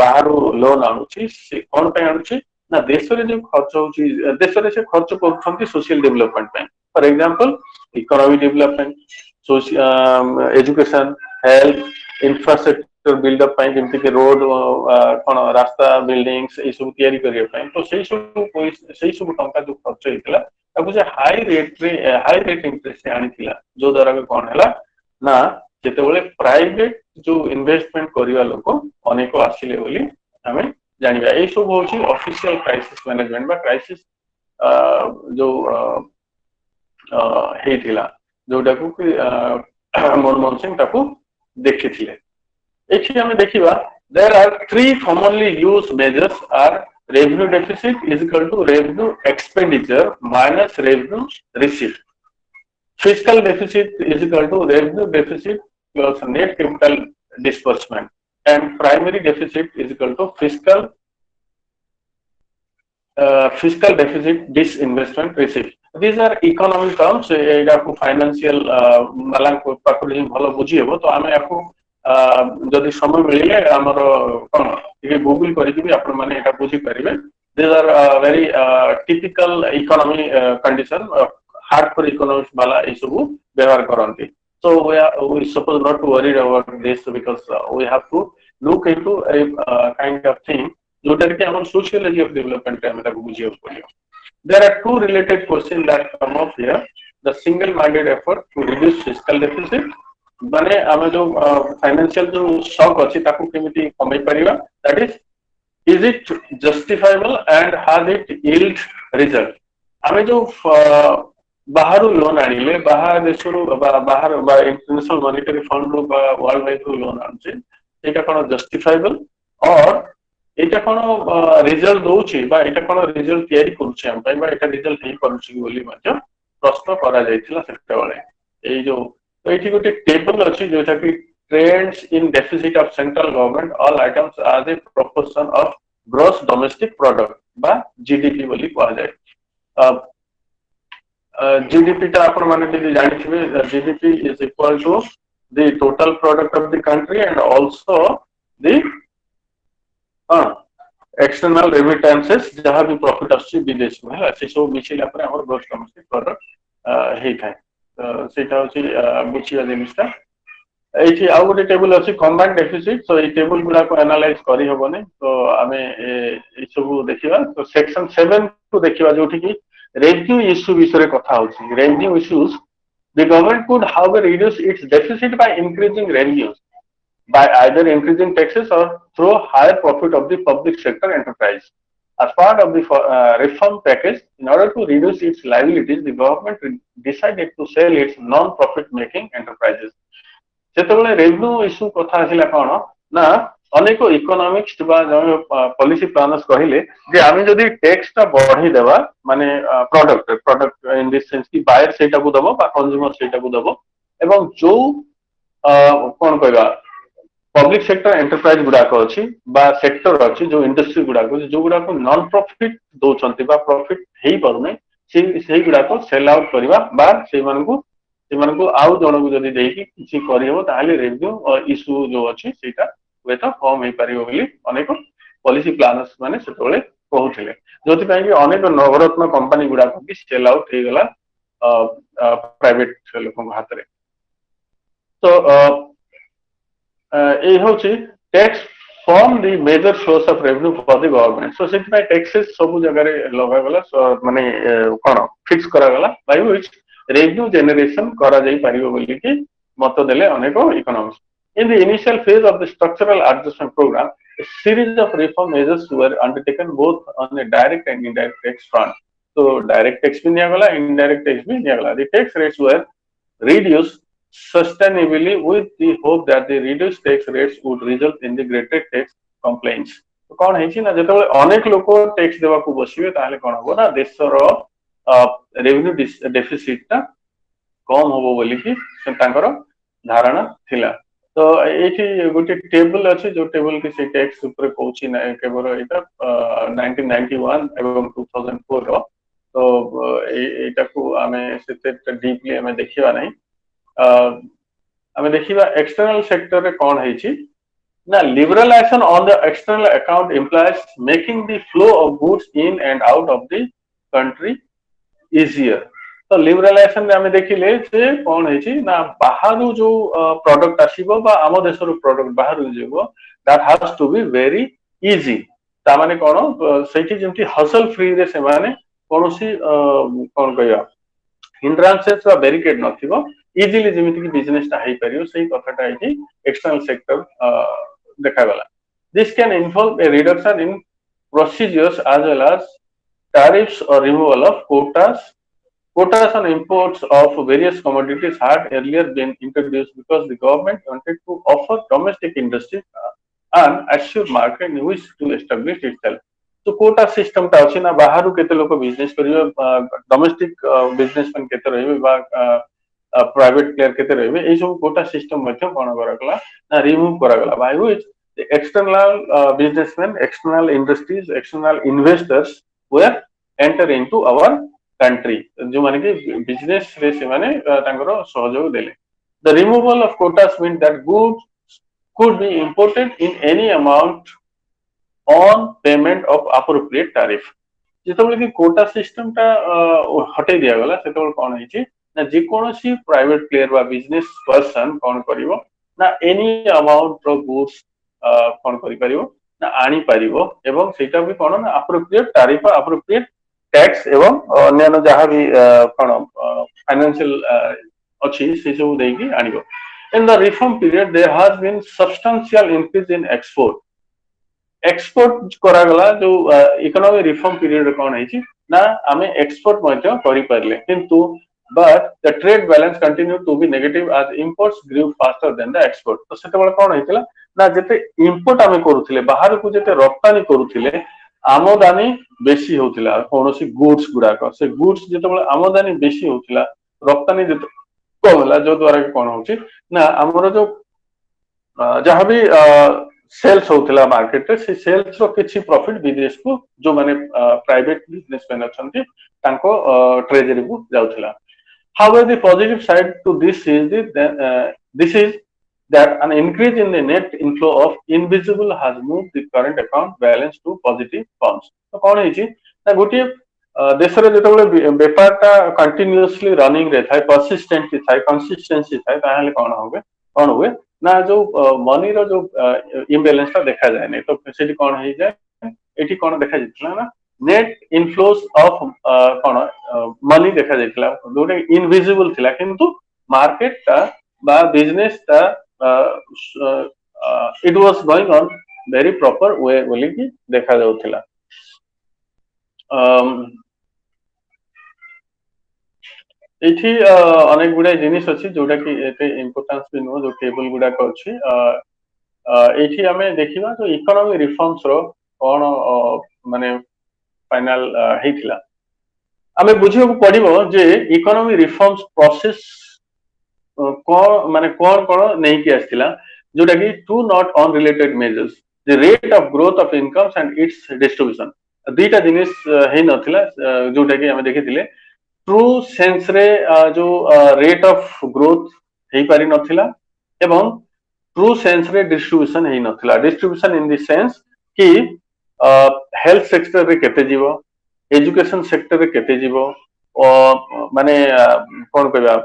बाहर लोन आनुछि से कोन पई आनुछि ना देश रे जो खर्च होची देश रे से खर्च करछंती सोशल डेवलपमेंट पे for example economy development social education health infrastructure buildup पे जेमति के रोड कोन रास्ता बिल्डिंग्स ए सब तयारी करिया पे तो सेही सब टंका जो खर्च हेतिला ताकू जे हाई रेट इंटरेस्ट आनिथिला जो द्वारा कोन हला ना जेतेबेले प्राइवेट जो इन्वेस्टमेंट करिवा लोक अनेको आसिले बोली हमें जानिबा ए सब होची ऑफिशियल क्राइसिस मैनेजमेंट बा क्राइसिस जो हेतिला जोटा को मनमोहन सिंह ताकू देखिथिले एठी हमें देखिबा there are three commonly used measures are revenue deficit is equal to revenue expenditure minus revenue receipt. Fiscal deficit is equal to revenue deficit plus net capital disbursement, and primary deficit is equal to fiscal deficit disinvestment receipt. These are economic terms. एटा को financial माला को पाखु जे भलो बुझी हेबो तो आमे याको जदि समय मिलिले हमर कोन ये गूगल करिकि भी आपण माने एटा बुझी परिबे. These are very typical economy condition hardcore economics माला ए सब व्यवहार करंती. So we suppose not to worry about this because we have to look into a kind of thing जोटा कि हमर sociology of development में ताको बुझियो पड़ियो. There are two related questions that come up here. The single-minded effort to reduce fiscal deficit. माने आमे जो फाइनेंशियल जो शॉक अछि ताको केमिति कमै परिबा. That is it justifiable and has it yield result? आमे जो बाहर लोन आनिले बाहर देशरु बाहर इंटरनेशनल मॉनेटरी फंड रो वर्ल्ड वाइड लोन आनछे एटा कोन जस्टिफाइबल और एटा कोन रिजल्ट दोछि बा एटा कोन रिजल्ट तयारी करूछि हम बा एटा रिजल्ट हे करूछि बोली मध्य प्रश्न करा जायतिला सेटा बेले ए जो तो एठी गोटे टेबल अछि जोटा कि trends in deficit of central government all items as a proportion of gross domestic product बा जीडीपी बोली कहा जाय. GDP टा आपण माने जे जानिथिबे GDP is equal to the total product of the country and also the external remittances जहाँ भी profit आछि विदेश में है से सब मिछिला पर हमर ग्रॉस डोमेस्टिक प्रोडक्ट हे थाय सेटा होछि मिछिया जिनिसटा एठी आउ गोटे टेबल अछि कंबाइंड डेफिसिट. सो ए टेबल गुडा को एनालाइज करि होबने तो आमे ए सब देखिबा. तो सेक्शन 7 को देखिबा जोठी कि revenue issue विषय कथा होछि. Revenue issues, the government could however reduce its deficit by increasing revenues by either increasing taxes or through higher profit of the public sector enterprise. As part of the reform package, in order to reduce its liabilities, the government decided to sell its non-profit making enterprises. सेतबेले revenue issue कथा आसिला कोन ना अनेक economics बा policy planners कहिले जे आमे जदी tax ता बढ़ी देबा माने प्रोडक्ट इन दिस सेंस कि बायर सेटा को दबो बा कंज्यूमर सेटा को दबो एवं जो कोन कहबा पब्लिक सेक्टर एंटरप्राइज गुडा को अछि बा सेक्टर अछि जो इंडस्ट्री गुडा को जो गुडा को नॉन प्रॉफिट दोचंती बा प्रॉफिट हेई परमे सेही गुडा को सेल आउट करबा बा सेमान को आउ जण को जदी देकी किछि करियो ताले रेवेन्यू और इश्यू जो अछि सेटा वे तो कम हे पारिबो बोली अनेक पॉलिसी प्लानर्स माने सेतोले कहउथिले जोति पय कि अनेक नवरत्न कंपनी गुडा को भी सेल आउट हे गला प्राइवेट लोकन हाथ रे. तो ए होछि tax from the major source of revenue for the government. So सेति पय टैक्सेस सब जगह रे लगा गला माने कोन फिक्स करा गला बाय व्हिच रेवेन्यू जनरेशन करा जाई पारिबो बोली कि मत देले अनेक economics. In the initial phase of the structural adjustment program, a series of reform measures were undertaken both on a direct and indirect tax front. So, direct tax bhi niya gala, indirect tax bhi niya gala. The tax rates were reduced sustainably with the hope that the reduced tax rates would result in the greater tax compliance. तो कौन है ची ना जब अनेक लोग tax देवा को बसिबे ताले कोन हो ना देशर रेवेन्यू डेफिसिट ता कम होबो बोली कि तांकर धारणा थिला. तो एठी गोटे टेबल अछि जो टेबल के से टैक्स ऊपर कहउछि ना केवल एटा 1991 एवं 2004 रो. तो एटा को आमे सेते डीपली हमें देखिबा नै हमें देखिबा एक्सटर्नल सेक्टर रे कोन है छी ना liberalization on the external account implies making the flow of goods in and out of the country easier. तो लिबरलाइजेशन में हमें देखिले जे कोन है छी ना बाहरु जो प्रोडक्ट आसीबो बा आम देशर प्रोडक्ट बाहरु जेबो that has to be very easy. ता माने कोन सेठी जेमति हसल फ्री रे से माने कोनोसी कोन कहया हिंड्रांसेस बा बैरिकेड नथिबो इजीली जेमति कि बिजनेस ता हेई परियो सेही कथाटा है कि एक्सटर्नल सेक्टर देखा गला. This can involve A reduction in procedures as well as tariffs or removal of Quotas on imports of various commodities had earlier been introduced because the government wanted to offer domestic industry an assured market in which to establish itself. तो quota system टा अछि ना Bahru केते लोक business करियो domestic businessman केते रहबे बा प्राइवेट प्लेयर केते रहबे ए सब कोटा सिस्टम मध्ये कोन करगला ना रिमूव करगला by which the external businessmen, external industries, external investors were enter into our country. जो माने कि बिजनेस रे से माने तांकर सहयोग देले. The removal of quotas meant that goods could be imported in any amount on payment of appropriate tariff. ଯେତେବେଳେ କି କୋଟା ସିଷ୍ଟମ ଟା ହଟେଇ ଦିଆଗଲା ସେତେବେଳେ କଣ ହେଇଛି ନା ଯେକୌଣସି ପ୍ରାଇଭେଟ ପ୍ଲେୟର ବା ବିଜନେସ ପର୍ସନ କଣ କରିବ ନା ଏନି ଆମାଉଣ୍ଟ ର ଗୁଡ୍ସ କଣ କରିପାରିବ ନା ଆଣିପାରିବ ଏବଂ ସେଇଟା ବି କଣ ନା ଆପ୍ରୋପ୍ରିଏଟ ତାରିଫ ଆପ୍ରୋପ୍ରିଏଟ टैक्स एवं अन्य जहाँ भी कौन फाइनेंशियल अच्छी से सब देगी आनिबो in the reform period there has been substantial increase in export करागला जो इकोनॉमिक रिफॉर्म पीरियड कौन है ना आमे एक्सपोर्ट मध्य करि परले किंतु but the trade balance continued to be negative as imports grew faster than the export तो सेते बेला कोन हेतिला ना जेते इंपोर्ट आमे करूथिले बाहर को जेते रप्तानी करूथिले आमदानी बेसी होतिला कोनोसी गुड्स गुडाक से गुड्स जेते बेला आमदानी बेसी होतिला रप्तानी जेते कोला जो द्वारा कोन होची ना हमरो जो जहाँ भी सेल्स होतिला मार्केट रे से सेल्स रो किछि प्रॉफिट विदेश को जो माने प्राइवेट बिजनेसमैन अछंती तांको ट्रेजरी को जाउथिला. However, the positive side to this is that an increase in the net inflow of invisible has moved the current account balance to positive funds. तो कौन है जी ना गोटे देश रे जेतबेले व्यापार टा कंटीन्यूअसली रनिंग रे थाए परसिस्टेंटली थाए कंसिस्टेंसी थाए ताहाले कौन हुए ना जो मनी रो जो इम्बैलेंस टा देखा जाय नै तो सेठी कौन है जाय एठी कौन देखा जितला ना नेट इनफ्लोज ऑफ कौन मनी देखा जायतिला जोटे इनविजिबल थिला किंतु मार्केट टा बा बिजनेस टा it was going on very proper way बोली कि देखा जाउथिला. एठी अनेक गुडा जिनिस अछि जोटा कि एते इंपोर्टेंस भी नो जो टेबल गुडा को अछि एठी हमें देखिबा जो इकोनॉमिक रिफॉर्म्स रो कोन माने फाइनल हेतिला आमे बुझियो पड़िबो जे इकोनॉमिक रिफॉर्म्स प्रोसेस कोन माने कोन नै कि आस्थिला जोटा कि two not unrelated measures the rate of growth of incomes and its distribution दुईटा जिनिस हे नथिला जोटा कि हमें देखिथिले ट्रू सेंस रे जो रेट ऑफ ग्रोथ हे पारि नथिला एवं ट्रू सेंस रे डिस्ट्रीब्यूशन हे नथिला डिस्ट्रीब्यूशन इन द सेंस कि हेल्थ सेक्टर रे केते जीवो एजुकेशन सेक्टर रे केते जीवो माने कोन कहबा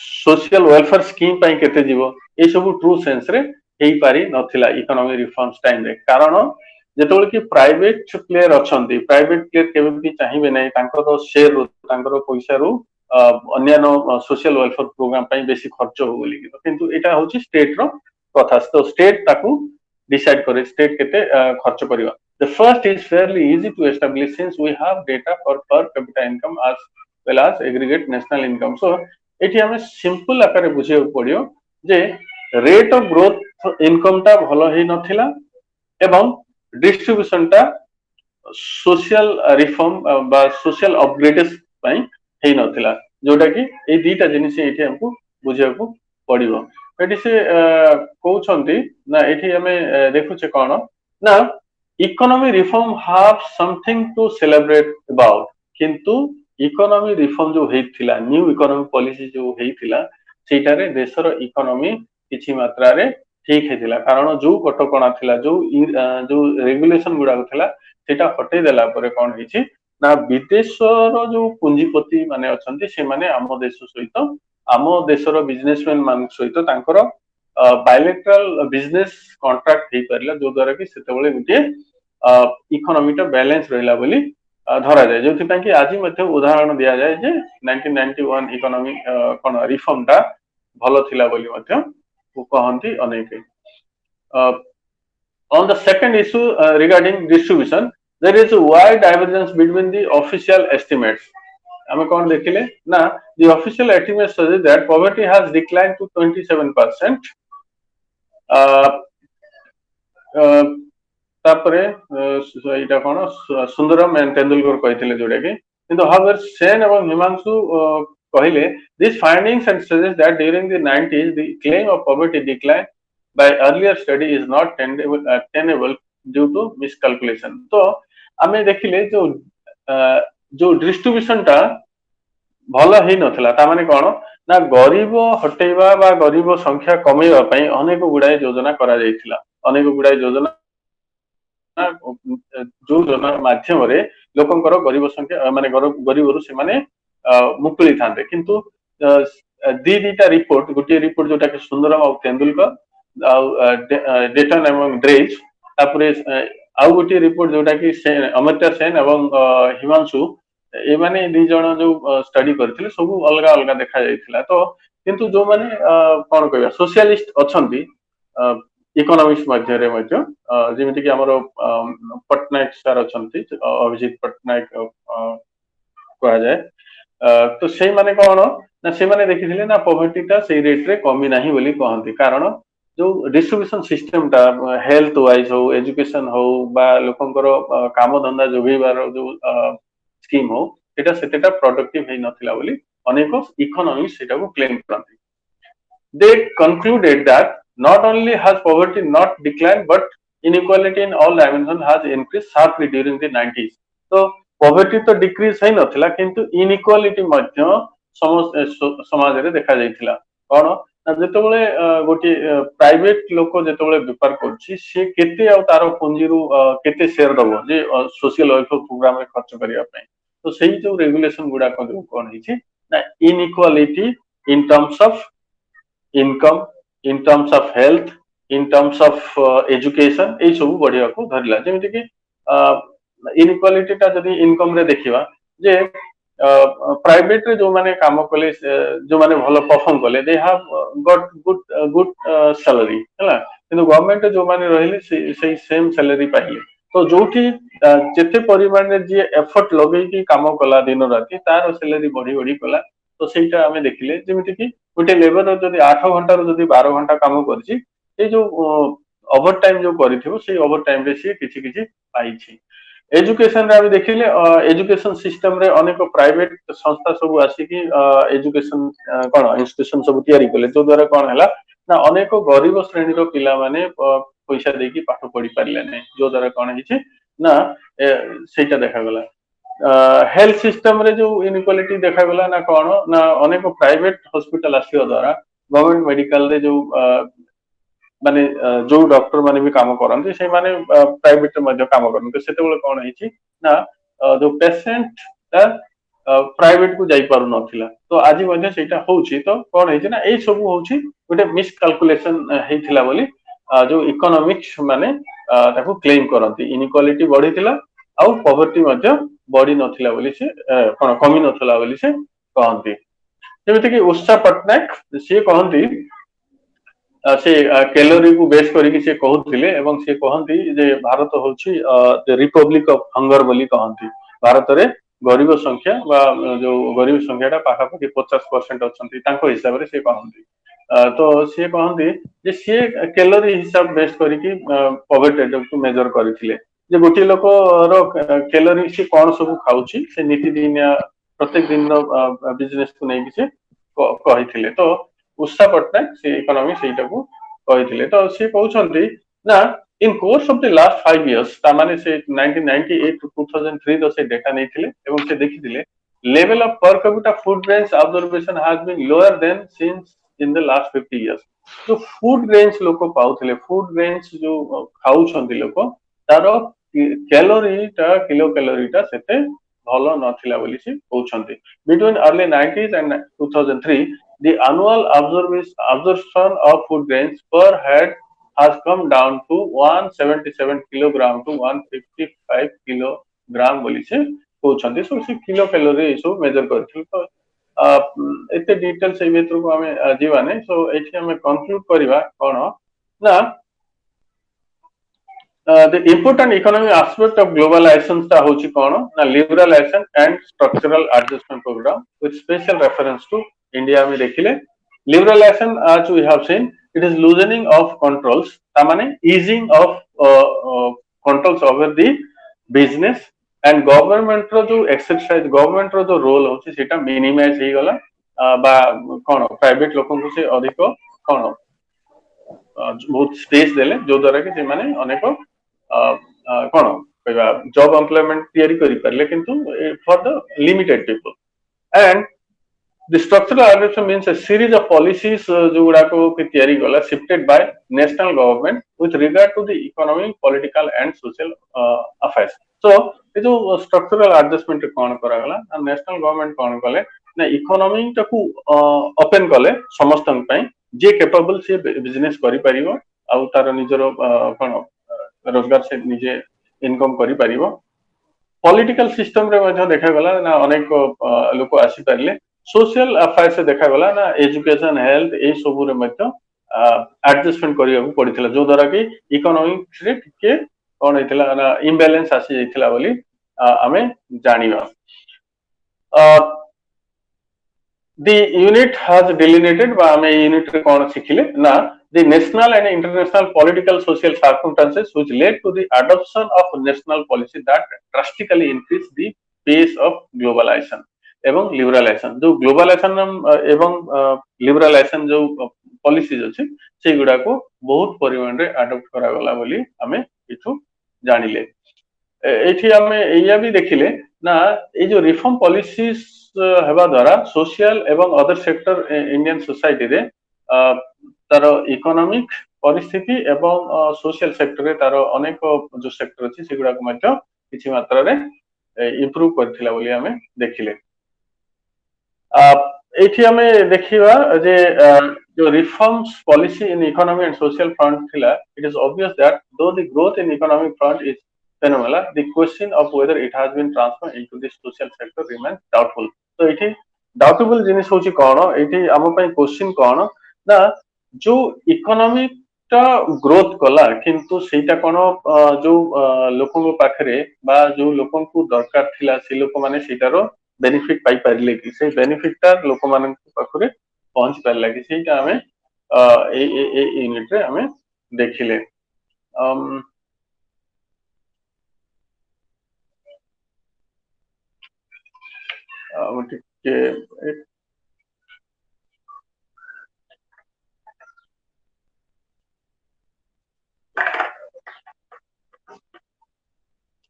सोशल वेलफेयर स्कीम पई केते जीवो ए सब ट्रू सेंस रे हेई पारि नथिला इकोनॉमिक रिफॉर्म्स टाइम रे कारण जेतोल कि प्राइवेट प्लेयर अछंती प्राइवेट प्लेयर केबे भी चाहिबे नै तांकर शेयर तांकर पैसा रु अन्य सोशल वेलफेयर प्रोग्राम पई बेसी खर्च हो बोली किंतु एटा होची स्टेट रो कथा तो स्टेट ताकू डिसाइड करे स्टेट केते खर्च करिवा. The first is fairly easy to establish since we have data for per capita income as well as aggregate national income. So एठी हमें सिंपल आकारे बुझे पड़ियो जे रेट ऑफ ग्रोथ इनकम टा भलो हे नथिला एवं डिस्ट्रीब्यूशन टा सोशल रिफॉर्म बा सोशल अपग्रेडेशन पई हे नथिला जोटा कि ए दीटा जिनिस एठी हमको बुझे को पड़िबो. एठी से कहउछंती ना एठी हमें देखु छे कोन ना economic reform have something to celebrate about किंतु इकोनॉमिक रिफॉर्म जो हेतिला न्यू इकोनॉमिक पॉलिसी जो हेतिला सेटा रे देशर इकोनॉमी किछि मात्रा रे ठीक हेतिला कारण जो कटकणा थिला जो रेगुलेशन गुडा थिला सेटा हटै देला परे कोन हिछि ना विदेशर जो पूंजीपति माने अछंती से माने आम देश सहित आम देशर बिजनेसमैन मान सहित तांकर बायलैटरल बिजनेस कॉन्ट्रैक्ट हे परला जो द्वारा कि सेते बेले गुटे इकोनॉमी टा बैलेंस रहला बोली धरा जाए जो कि आज उदाहरण दिया जाए जे 1991 इकोनॉमी कोन रिफॉर्म टा भलो थिला बोली कहती अनेक. On the second issue regarding distribution, there is a wide divergence between the official estimates. हमें कौन देखिले ना the official estimates suggest that poverty has declined to 27%. तापरे एटा कोन सुंदरम एंड तेंदुलकर कहिथिले जोडा कि किंतु हाउएवर सेन एवं हिमांशु कहिले this findings and suggest that during the 90s the claim of poverty decline by earlier study is not tenable due to miscalculation. तो आमे देखिले जो डिस्ट्रीब्यूशन टा भल ही नथिला ता माने कोन ना गरीब हटेइबा बा गरीब संख्या कमेइबा पई अनेक गुडाय योजना करा जायतिला अनेक गुडाय योजना जो योजना माध्यम रे लोकंकर गरीब संख्या माने गरीब से माने मुक्ति थांते किंतु दीटा रिपोर्ट गोटे रिपोर्ट जोटा कि सुंदरम और तेंदुलकर डेटन एवं ड्रेज तापरे आउ गोटे रिपोर्ट जोटा कि अमर्त्य सेन एवं हिमांशु ए माने दी जण जो स्टडी करथिले सब अलग अलग देखा जायतिला तो किंतु जो माने कोन कहबा सोशलिस्ट अछंती इकोनॉमिक्स मध्य रे मध्य जेमिति कि हमरो पटनायक सर अछंती अभिजीत पटनायक कहा जाए तो से माने कोन ना से माने देखिथिले ना पॉवर्टी ता से रेट रे कमी नाही बोली कहंती कारण जो डिस्ट्रीब्यूशन सिस्टम ता हेल्थ वाइज हो एजुकेशन हो बा लोकंकर काम धंदा जोगैबार जो स्कीम हो एटा सेटेटा प्रोडक्टिव हे नथिला बोली अनेक इकोनॉमिक्स सेटा को claim करंती they concluded that not only has poverty not declined but inequality in all dimensions has increased sharply during the 90s. तो poverty तो decrease है नथिला किंतु inequality मध्य समाज रे देखा जायतिला कोन ना जेतेबेले गोटी प्राइवेट लोक जेतेबेले व्यापार करछि से केते आ तारो पूंजी रु केते शेयर दबो जे सोशल वेलफेयर प्रोग्राम रे खर्च करिया पई तो सेही जो रेगुलेशन गुडा कोन हिछि ना inequality in terms of income, in terms of health, in terms of education ए सब बढ़िया को धरला जेमिति कि इनइक्वालिटी ता जदी इनकम रे देखिबा जे प्राइवेट रे जो माने काम कले जो माने भलो परफॉर्म कले they have got good salary हैला किंतु गवर्नमेंट जो माने रहिले से सेम सैलरी पाइले तो जोठी जेते परिमाण रे जे एफर्ट लगै कि काम कला दिन राती तार सैलरी बढ़ी बढ़ी कला तो सेटा हमें देखिले जेमिति कि गोटे लेबर जदि 8 घंटा रो जदि 12 घंटा काम करछि ए जो ओवर टाइम जो करिथिबो से ओवर टाइम रे से किछि किछि पाइछि एजुकेशन रे हम देखिले एजुकेशन सिस्टम रे अनेक प्राइवेट संस्था सब आसी कि एजुकेशन कोन इंस्टीट्यूशन सब तयारी कले जो द्वारा कोन हला ना अनेक गरीब श्रेणी रो पिला माने पैसा देकी पाठ पढी पारले नै जो द्वारा कोन हिछि ना सेटा देखा गला हेल्थ सिस्टम रे जो इनइक्वालिटी देखा गला ना कोन ना अनेक प्राइवेट हॉस्पिटल आसीवा द्वारा गवर्नमेंट मेडिकल रे जो माने जो डॉक्टर माने भी काम करनते से माने प्राइवेट मध्ये काम करनते सेते बेले कोन हिची ना जो पेशेंट प्राइवेट को जाई पारु नथिला तो आज मध्ये सेटा होउची तो कोन हिची ना ए सब होउची गोटे मिस कैलकुलेशन हेथिला बोली जो इकोनॉमिक्स माने ताको क्लेम करनती इनइक्वालिटी बढ़िथिला आउ पॉवर्टी मध्ये बड़ी नथिला बोली से कोन कमी नथिला बोली से कहंती जेमिति कि उषा पटनायक से कहंती से कैलोरी को बेस करिक से कहउथिले एवं से कहंती जे भारत होछि द रिपब्लिक ऑफ हंगर बोली कहंती भारत रे गरीब संख्या बा जो गरीब संख्याटा पाखा पाखी 50% अछंती तांको हिसाब रे से कहंती तो से कहंती जे से कैलोरी हिसाब बेस करिक पॉवर्टी को मेजर करिथिले जे गोटी लोक रो कैलोरी से कोन सब खाउछि से नीति दिन प्रत्येक दिन बिजनेस को नै कि कहिथिले तो उषा पटनायक से इकोनॉमी सेटा को कहिथिले तो से कहउछंती ना in course of the last 5 years ता माने से 1998 टू 2003 रो से डेटा नैथिले एवं से देखिथिले level of per capita food range observation has been lower than since in the last 50 years जो फूड रेंज लोक पाउथिले फूड रेंज जो खाउछंती लोक तारो कैलोरी ता किलो कैलोरी ता सेते भलो नथिला बोली से कहउछंती between early 90s and 2003 the annual absorption of food grains per head has come down to 177 kilogram to 155 kilogram बोली से कहउछंती सो से किलो कैलोरी सो मेजर करथिल तो एते डिटेल से भीतर को हमें जीवाने सो एठी हमें कंक्लूड करबा कोन ना The important economic aspect of globalization ता होची कोण ना liberalization and structural adjustment program with special reference to India में देखिले liberalization as we have seen it is loosening of controls ता माने easing of controls over the business and government रो जो exercise government रो जो role होची सेटा minimize ही गला बा कोण private लोगों को से अधिक कोण बहुत स्पेस देले जो द्वारा कि से माने अनेक कोण कहबा जॉब एम्प्लॉयमेंट तयारी करि परले किंतु for the limited people and the structural adaptation means a series of policies जो गुडा को कि तयारी गला shifted by national government with regard to the economic political and social affairs so ये जो structural adjustment कोन करा गला national government कोन कले ना इकोनॉमी टाकू ओपन कले समस्तन पई जे कैपेबल से बिजनेस करि परिबो आ तार निजरो कोन रोजगार से निजे इनकम करि परिबो पॉलिटिकल सिस्टम रे मध्ये देखा गला ना अनेक लोक आसी परले सोशल अफेयर से देखा गला ना एजुकेशन हेल्थ ए सबु रे मध्ये एडजस्टमेंट करिया पड़िथिला जो द्वारा कि इकोनॉमिक्स रे के कोन हेतिला ना इम्बैलेंस आसी जैथिला बोली हमें जानिबा the unit has delineated by हमें unit रे कोन सिखिले ना the national and international political social circumstances which led to the adoption of national policy that drastically increased the pace of globalization एवं liberalization जो globalization एवं liberalization जो policies अछि से गुडा को बहुत परिमाण रे अडॉप्ट करा गला बोली हमें इथु जानिले एठी हमें एया भी देखिले ना ए जो रिफॉर्म पॉलिसीज हेबा द्वारा सोशल एवं अदर सेक्टर इंडियन सोसाइटी रे तार इकोनॉमिक परिस्थिति एवं सोशल सेक्टर रे तार अनेक जो सेक्टर अछि सेगुडा को मध्य किछि मात्रा रे इंप्रूव करथिला बोली हमें देखिले एठी हमें देखिबा जे जो reforms policy in economy and social front थिला इट इज ऑब्वियस दैट दो the growth in economic front is phenomenal the question of whether it has been transferred into the social sector remains doubtful so it is doubtable जिनिस होची कोन एठी हम पय question कोन ना जो economic ता growth कला किंतु सेटा कोन जो लोकन पाखरे बा जो लोकन को दरकार थिला से लोक माने सेटारो बेनिफिट पाई परले कि से बेनिफिट ता लोक मानन पाखरे पहुंच परला कि सेटा हमें ए यूनिट रे हमें देखिले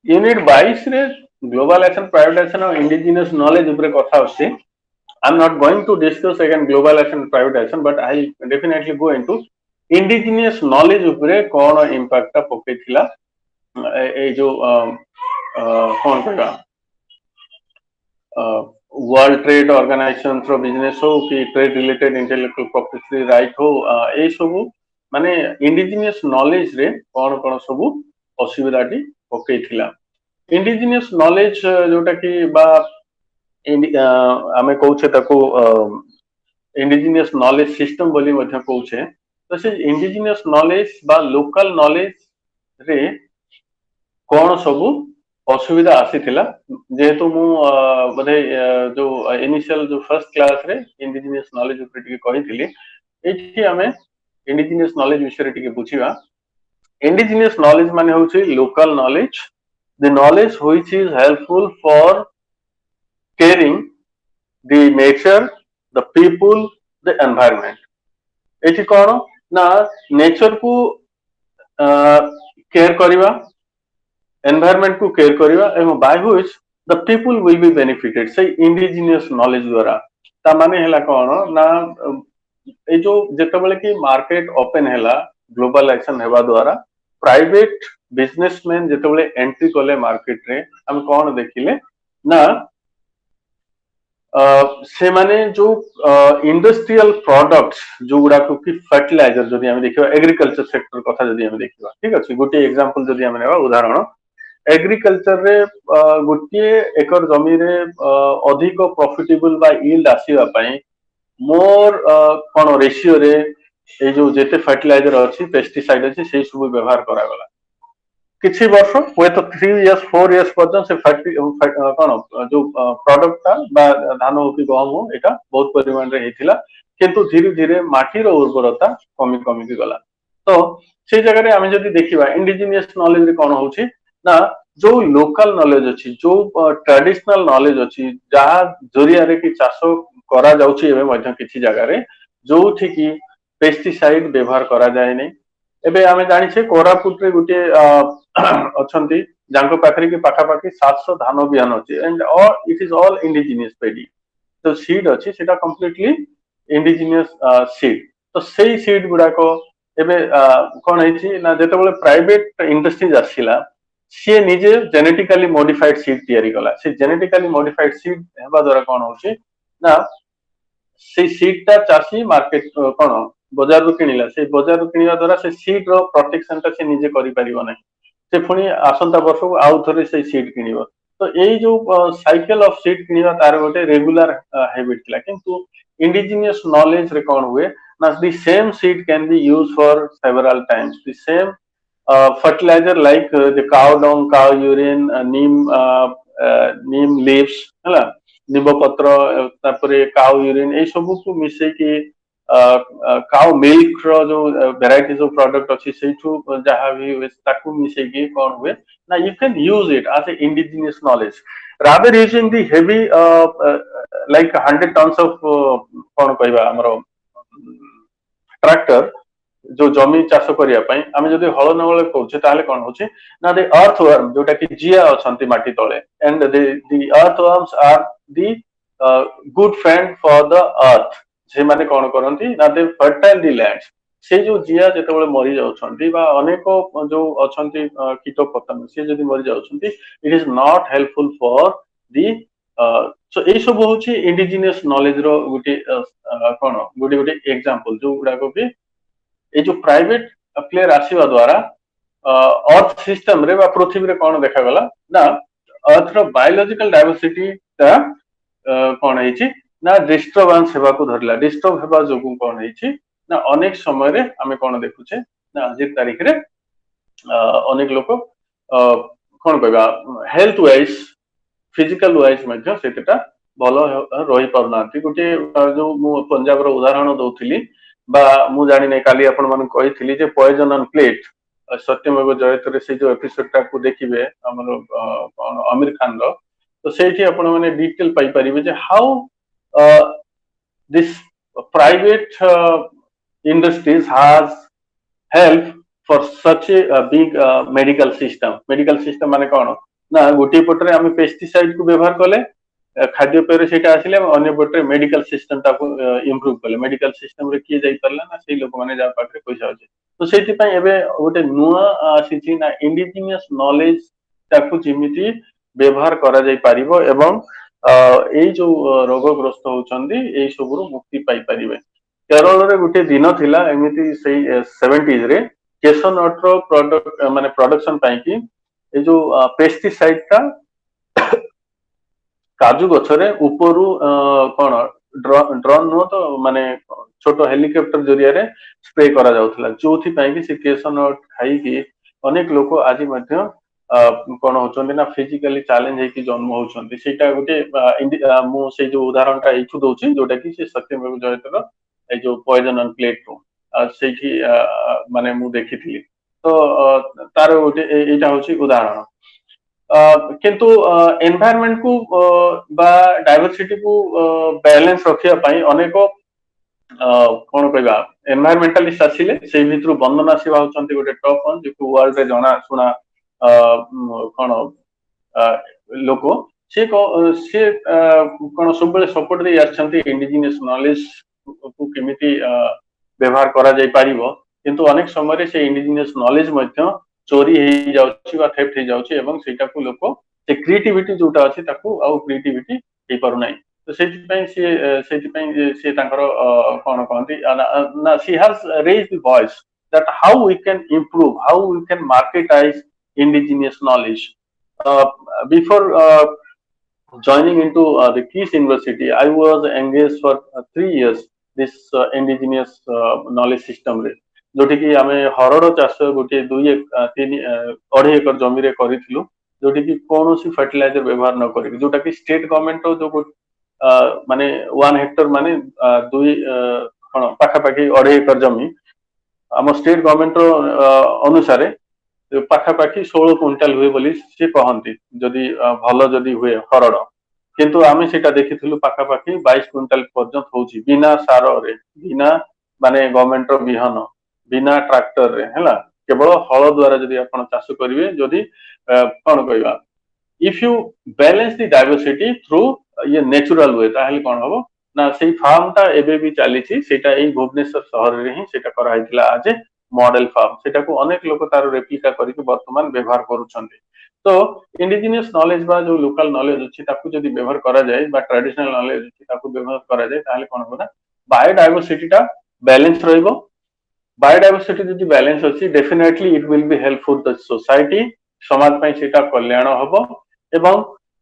यूनिट 22 रे ग्लोबलाइजेशन प्राइवेटाइजेशन और इंडिजिनियस नॉलेज ऊपर कथा होसी I am not going to discuss again globalisation privatisation but I definitely go into indigenous knowledge ऊपर कोन इंपैक्ट पकेथिला ए जो कोन कहबा वर्ल्ड ट्रेड ऑर्गेनाइजेशन रो बिजनेस हो कि trade related intellectual property right हो ए सब माने इंडिजिनियस नॉलेज रे कोन कोन सब असुविधाटी पकेथिला इंडिजिनियस नॉलेज जोटा कि बा आमे कहूछे ताको इंडिजिनियस नॉलेज सिस्टम बोली मध्ये कहूछे तो से इंडिजिनियस नॉलेज बा लोकल नॉलेज रे कोन सब असुविधा आसीथिला जेहेतु मु बधे जो इनिशियल जो फर्स्ट क्लास रे इंडिजिनियस नॉलेज ऊपर टिके कहिथिली एठी हमें इंडिजिनियस नॉलेज विषय रे टिके बुझिबा इंडिजिनियस नॉलेज माने होछि local knowledge the knowledge which is helpful for caring the nature the people the environment एठी कोन ना नेचर को केयर करिवा एनवायरनमेंट को केयर करिवा एवं by which the people will be benefited से इंडिजिनियस नॉलेज द्वारा ता माने हैला कोन ना ए जो जेतबेले कि मार्केट ओपन हैला ग्लोबलाइजेशन हेबा द्वारा प्राइवेट बिजनेसमैन जेतबेले एंट्री कले मार्केट रे हम कोन देखिले ना से माने जो इंडस्ट्रियल प्रोडक्ट्स जो गुडा को कि फर्टिलाइजर जदि हम देखिबा एग्रीकल्चर सेक्टर कथा जदि हम देखिबा ठीक अछि गोटे एग्जांपल जदि हम नेबा उदाहरण एग्रीकल्चर रे गोटे एकर जमी रे अधिक प्रॉफिटेबल बा यील्ड आसीबा पई मोर कोन रेशियो रे ए जो जेते फर्टिलाइजर अछि पेस्टिसाइड अछि से सब व्यवहार करा गला किसी वर्ष हुए तो 3 इयर्स 4 इयर्स पर्यंत से फैक्ट्री कौन जो प्रोडक्ट था बा धान हो कि गहम हो एटा बहुत परिमाण रे हेतिला किंतु धीरे धीरे माटीर उर्वरता कमी कमी की गला तो से जगह रे आमे जदी देखिबा इंडिजिनियस नॉलेज रे कोन होची ना जो लोकल नॉलेज अछि जो ट्रेडिशनल नॉलेज अछि जहा जरिया रे कि चाषो करा जाउची एबे मध्य किछि जगह रे जोठी की पेस्टिसाइड व्यवहार करा जाय नै एबे आमे जानि छे कोरापुट रे गुटे अछंती जांको पाखरे कि पाखापाखि 700 धान बिहान अछि and all it is all indigenous paddy तो सीड अछि सेटा कंप्लीटली इंडिजिनियस सीड तो सेई सीड गुडा को एबे कोन हेछि ना जेतेबेले प्राइवेट इंडस्ट्रीज आसिला से निजे जेनेटिकली मॉडिफाइड सीड तयारी कला से जेनेटिकली मॉडिफाइड सीड हेबा द्वारा कोन होछि ना से सीड ता चासी मार्केट कोन बाजार रो किनिला से बाजार रो किनिबा द्वारा से सीड रो प्रोटेक्शन ता से निजे करि परिबो नै से पुणी आसंता वर्ष को आउ थरे से सीड किनिबो तो एई जो साइकिल ऑफ सीड किनिबा तार गोटे रेगुलर हैबिट थिला किंतु इंडिजिनियस नॉलेज रे कोन हुए ना the same seed can be used for several times the same fertilizer like the cow dung, cow urine, neem leaves, है ना निम्ब पत्र तापरे cow urine ए सब को मिसे कि cow milk रो जो varieties of product अच्छी से चु जहाँ भी ताकू मिसे कि कौन हुए ना you can use it as a indigenous knowledge rather using the heavy like 100 tons of कौन कहबा हमरो ट्रैक्टर जो जमी चाष करिया पई आमे जदी हळ नवळे कहउछे ताले कोन होचे ना द अर्थवर्म जोटा कि जिया अछंती माटी तळे and the earthworms are the good friend for the earth जे माने कोन करंती ना दे फर्टाइल द लैंड्स से जो जिया जेतेबेले मरि जाउछंती बा अनेक जो अछंती कीट पतंग से जदी मरि जाउछंती it is not helpful for the so ए सब होची इंडिजिनियस नॉलेज रो गुटी कोन गुटी गुटी एग्जांपल जो गुडा को भी ये जो प्राइवेट प्लेयर आसीवा द्वारा अर्थ सिस्टम रे बा पृथ्वी रे कोन देखा गला ना अर्थ रो बायोलॉजिकल डाइवर्सिटी ता कोन हेछि ना डिस्टर्बेंस हेबा को धरला डिस्टर्ब हेबा जोगु कोन हेछि ना अनेक समय रे हमें कोन देखुछे ना आज तारीख रे अनेक लोक कोन कहबा हेल्थ वाइज फिजिकल वाइज मध्ये सेटा भलो रही परनांती गुटे जो मु पंजाब रो उदाहरण दउथिली बा मु जानि नै काली आपण मन कहिथिली जे पॉइजन ऑन प्लेट सत्यमेव जयते से जो एपिसोड टा को देखिबे हमर आमिर खान रो तो सेठी आपण माने डिटेल पाई परिबे जे how this private industries has help for such a big medical system माने कोन ना गोटी पटरे हम पेस्टिसाइड को व्यवहार कले खाद्य पेय सेटा आसिले अन्य पटरे मेडिकल सिस्टम ताको इंप्रूव कले मेडिकल सिस्टम रे किए जाई परला ना से लोक माने जा पाखरे पैसा अछि तो सेति पय एबे गोटे नुआ आसीछि ना इंडिजिनियस नॉलेज ताको जिमिति व्यवहार करा जाई परिबो एवं एई जो रोगग्रस्त होचंदी एई सबरु मुक्ति पाई परिबे केरल रे गोटे दिन थिला एमिति सेई 70s रे केसनट रो प्रोडक्ट माने प्रोडक्शन पाई कि ए जो पेस्टिसाइड का काजू गछरे उपरु कोन ड्रोन नो तो माने छोटो हेलिकॉप्टर जरिया रे स्प्रे करा जाउथला जोथि पाई कि से केसनट खाई कि अनेक लोक आज मध्य कोन होचंदी ना फिजिकली चैलेंज है कि जन्म होचंदी सेटा गोटे मु से जो उदाहरण ता इछु दोछि जोटा कि से सत्यमेव जयतर ए जो पॉइजन ऑन प्लेट रो सेठी माने मु देखिथिली तो तार गोटे एटा होछि उदाहरण किंतु एनवायरनमेंट को बा डाइवर्सिटी को बैलेंस रखिया पई अनेको कोन कहबा एनवायरमेंटलिस्ट आसिले से भितरु वंदना शिवा होचंती गोटे टॉप वन जो वर्ल्ड रे जणा सुना कोन लोको से कोन सबले सपोर्ट दे आछंती इंडिजिनियस नॉलेज को केमिति व्यवहार करा जाई पारिबो किंतु अनेक समय रे से इंडिजिनियस नॉलेज मध्ये चोरी हे जाउछि बा थेफ्ट हे जाउछि एवं सेटा को लोक से क्रिएटिविटी जोटा अछि ताकू आउ क्रिएटिविटी हे पारु नै तो सेति पई से तांकर कोन कहंती ना she has raised the voice that how we can improve how we can marketize indigenous knowledge before joining into the Keys University I was engaged for 3 years this indigenous knowledge system जोठी कि आमे हरड़ चाष गोटे 2-3-2.5 एकर जमी रे करिथिलु जोठी कि कोनोसी fertiliser व्यवहार न करी जोटा कि स्टेट गवर्नमेंट जो माने 1 हेक्टर माने 2 कोन पाखापाखि 2.5 एकर जमी आम स्टेट गवर्नमेंट अनुसार पाखापाखि 16 क्विंटाल हुए बोली से कहती जदि भल जदि हुए हरड़ किंतु आमे सेटा देखिथिलु पाखापाखि 22 क्विंटाल पर्यंत होउची बिना सार रे बिना माने गवर्नमेंट रो बिहन बिना ट्रैक्टर रे हैला केवल हल द्वारा जदि आपण चाष करिवे जदि कोन कहबा if you balance the diversity through ये नेचुरल वे ताहले कोन हबो ना सेही फार्म ता एबे भी चली छी सेटा एई भुवनेश्वर शहर रे ही सेटा करा हितला आज मॉडल फार्म सेटा को अनेक लोक तार रेप्लिका करके वर्तमान व्यवहार करूछन्ते तो इंडिजिनियस नॉलेज बा जो लोकल नॉलेज अछि ताकू जदि व्यवहार करा जाय बा ट्रेडिशनल नॉलेज अछि ताकू व्यवहार करा जाय ताहले कोन होबा बायोडायवर्सिटी टा बैलेंस रहइबो बायोडायवर्सिटी जदि बैलेंस अछि definitely it will be helpful to society समाज पई सेटा कल्याण हबो एवं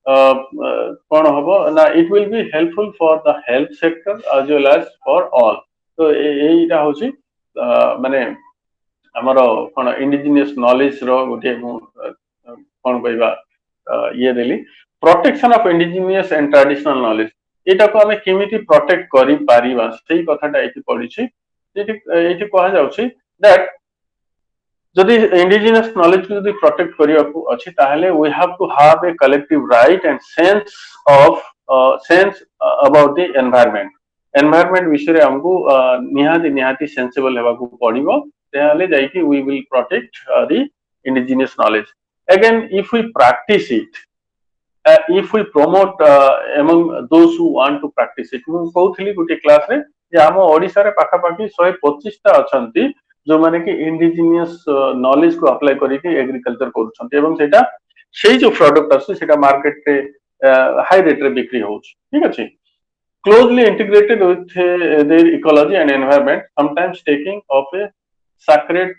कोन हबो ना it will be helpful for the health sector as well as for all तो एटा होची माने हमरो कोन इंडिजिनियस नॉलेज रो गोटे कोन कहबा ये देली protection of indigenous and traditional knowledge एटा को हमें केमिति प्रोटेक्ट करि पारिबा सेही कथाटा एठी पढिछि एठी एठी कहा जाउछि दैट जदि इंडिजिनियस नॉलेज को जदि प्रोटेक्ट करिया को अछि ताहले we have to have a collective right and sense about the environment विषय रे हमको निहाती सेंसिबल हेबा को पडिबो ताहले जाई कि we will protect the indigenous knowledge again if we practice it if we promote among those who want to practice it मु कहउथली गुटे क्लास रे जे हम ओडिसा रे पाखा पाखी 125 टा अछंती जो माने कि इंडिजिनियस नॉलेज को अप्लाई करके एग्रीकल्चर करूछंती एवं सेटा सेही जो प्रोडक्ट अछि सेटा मार्केट रे हाई रेट रे बिक्री होउछ ठीक अछि closely integrated with their ecology and environment sometimes taking of a sacred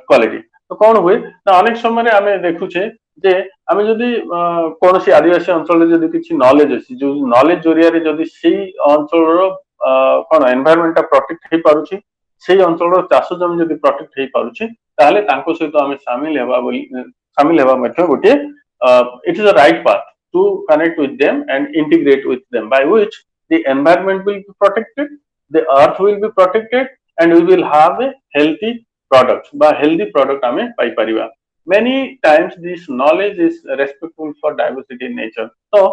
quality तो कौन हुए ना अनेक समय आमे देखुछे जे आमे जदि कोनोसी आदिवासी अंचल जदि किछि नॉलेज अछि जो नॉलेज जरिया रे जदि सेही अंचल रो कोन एनवायरनमेंट प्रोटेक्ट हे पारुछि सेही अंचल रो चाष जमी जदि प्रोटेक्ट हे पारुछि ताहले तांको सहित आमे शामिल हेबा मध्ये गोटे it is a right path to connect with them and integrate with them by which the environment will be protected, the earth will be protected, and we will have a healthy product. By healthy product, ame pai pariba. Many times, this knowledge is respectful for diversity in nature. So,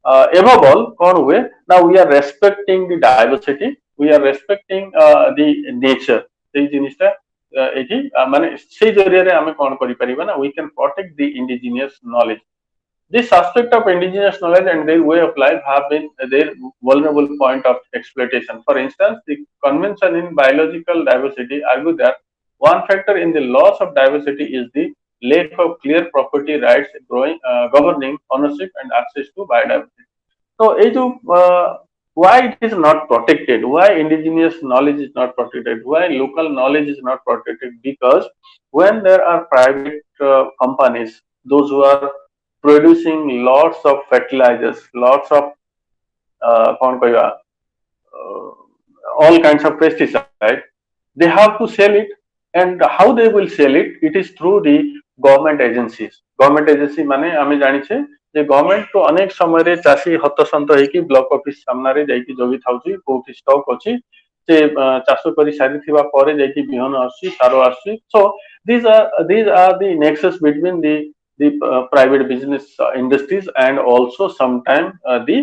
above all, kon hue now we are respecting the diversity. We are respecting the nature. Sei jinista ethi mane sei jariya re ame kon kari pariba na we can protect the indigenous knowledge. This aspect of indigenous knowledge and their way of life have been their vulnerable point of exploitation. For instance, the Convention in Biological Diversity argue that one factor in the loss of diversity is the lack of clear property rights governing ownership and access to biodiversity. So, why it is not protected? Why indigenous knowledge is not protected? Why local knowledge is not protected? Because when there are private companies, those who are producing lots of fertilizers, lots of all kinds of pesticides, they have to sell it. And how they will sell it? It is through the government agencies. Government agency माने आमे जानिछे जे government तो अनेक समय रे चासी हतसंत हेकी block office सामना रे जाईकी जोगी थाउची कोठी stock अछि से चासो करी सारी थिबा परे जाईकी बिहन आसी सारो आसी सो these are the nexus between the private business industries and also sometimes the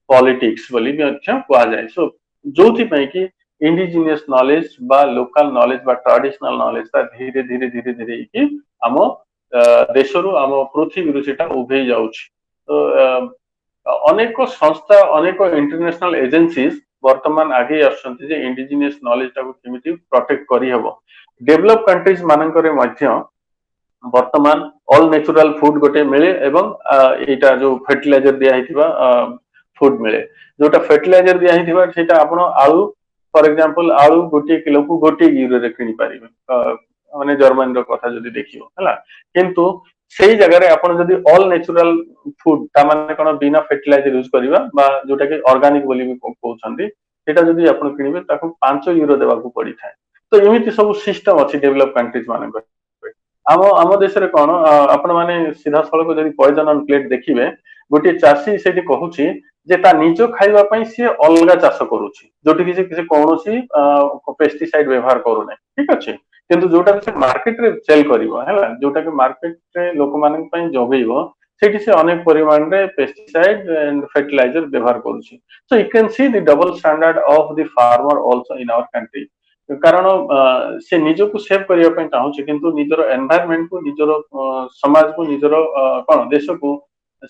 politics बोली भी अच्छा कहा जाए सो जोथि पई कि इंडिजिनियस नॉलेज बा लोकल नॉलेज बा ट्रेडिशनल नॉलेज ता धीरे धीरे कि हम देशरु हम पृथ्वी रुचिटा उभे जाउछि तो अनेक संस्था अनेक इंटरनेशनल एजेंसीज वर्तमान आगे आछन्ति जे इंडिजिनियस नॉलेज ता को केमिति प्रोटेक्ट करि हेबो डेवलप कंट्रीज मानकरे मध्य वर्तमान ऑल नेचुरल फूड गोटे मिले एवं एटा जो फर्टिलाइजर दिया हिथिबा फूड मिले जोटा फर्टिलाइजर दिया हिथिबा सेटा आपण आलू फॉर एग्जांपल आलू गोटे किलो को गोटे यूरो रे किनि पारिबे माने जर्मनी रो कथा जदी देखियो हला किंतु सेही जगह रे आपण जदी ऑल नेचुरल फूड ता माने कोन बिना फर्टिलाइजर यूज करिबा बा जोटा कि ऑर्गेनिक बोली भी कहउछन्ती सेटा जदी आपण किनिबे ताको 5 यूरो देबा को पड़ी थाए तो एमिति सब सिस्टम अछि डेवलप कंट्रीज मानक आम देश रे कोन आपण माने सीधा सड़क जदि पॉइजन ऑन प्लेट देखिबे गोटे चासी सेठी कहूची जे ता निजो खाइबा पई से अलगा चाष करूची जोटी कि कोनोसी पेस्टिसाइड व्यवहार करू नै ठीक अछि किंतु जोटा से मार्केट रे सेल करिवो हैला जोटा कि मार्केट रे लोक मानक पई जोगेइबो सेठी से अनेक परिमाण रे पेस्टिसाइड एंड फर्टिलाइजर व्यवहार करूची so you can see the double standard of the farmer also in our country कारण से निजको सेव करिया पई चाहूची किंतु निजर एनवायरनमेंट को निजर समाज को निजर कोन देश को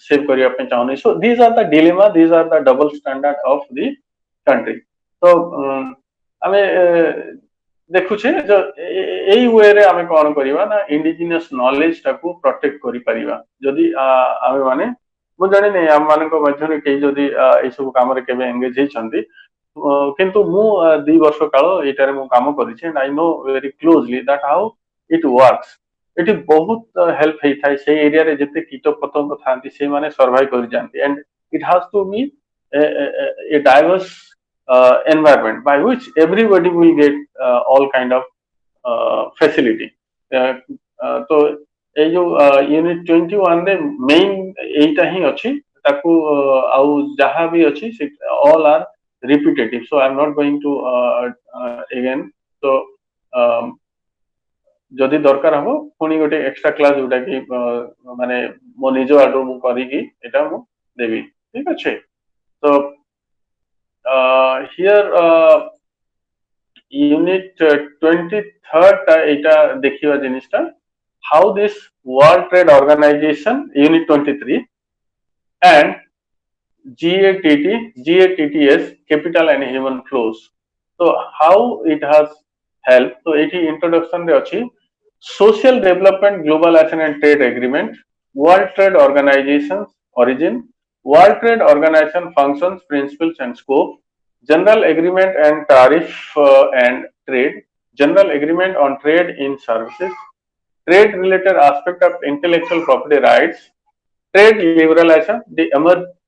सेव करिया पई चाहूनी so these are the dilemma these are the double standard of the country तो आमे देखुछे जो एई वे रे आमे कोन करिवा ना इंडिजिनियस नॉलेज टाको प्रोटेक्ट करि परिवा जदी आमे माने मु जानि नै हम मानको मध्यरे के जदी ए सब काम रे केबे एंगेज हे छंती किंतु मु 2 वर्ष काल एटारे मु काम करिछे and I know very closely that how it works एटी बहुत हेल्प हे थाई से एरिया रे जते कीट पतंग थांती से माने सर्वाइव करि जानती and it has to be a diverse environment by which everybody will get all kind of facility तो ए जो यूनिट 21 रे मेन एटा ही अछि ताकू आउ जहां भी अछि all are repetitive so I'm not going to again so जदि दरकार हो पुनी गोटे एक्स्ट्रा क्लास जोटा कि माने मो निजो आडू मु करी कि एटा मु देबी ठीक अछि तो here unit 23rd टा एटा देखिबा जिनिसटा how this world trade organization unit 23 and GATTS, capital and human flows. So how it has helped? So it is introduction de achi social development, globalization and trade agreement, World Trade Organization's origin, World Trade Organization functions, principles and scope, general agreement and tariff and trade, general agreement on trade in services, trade related aspect of intellectual property rights, trade liberalization, the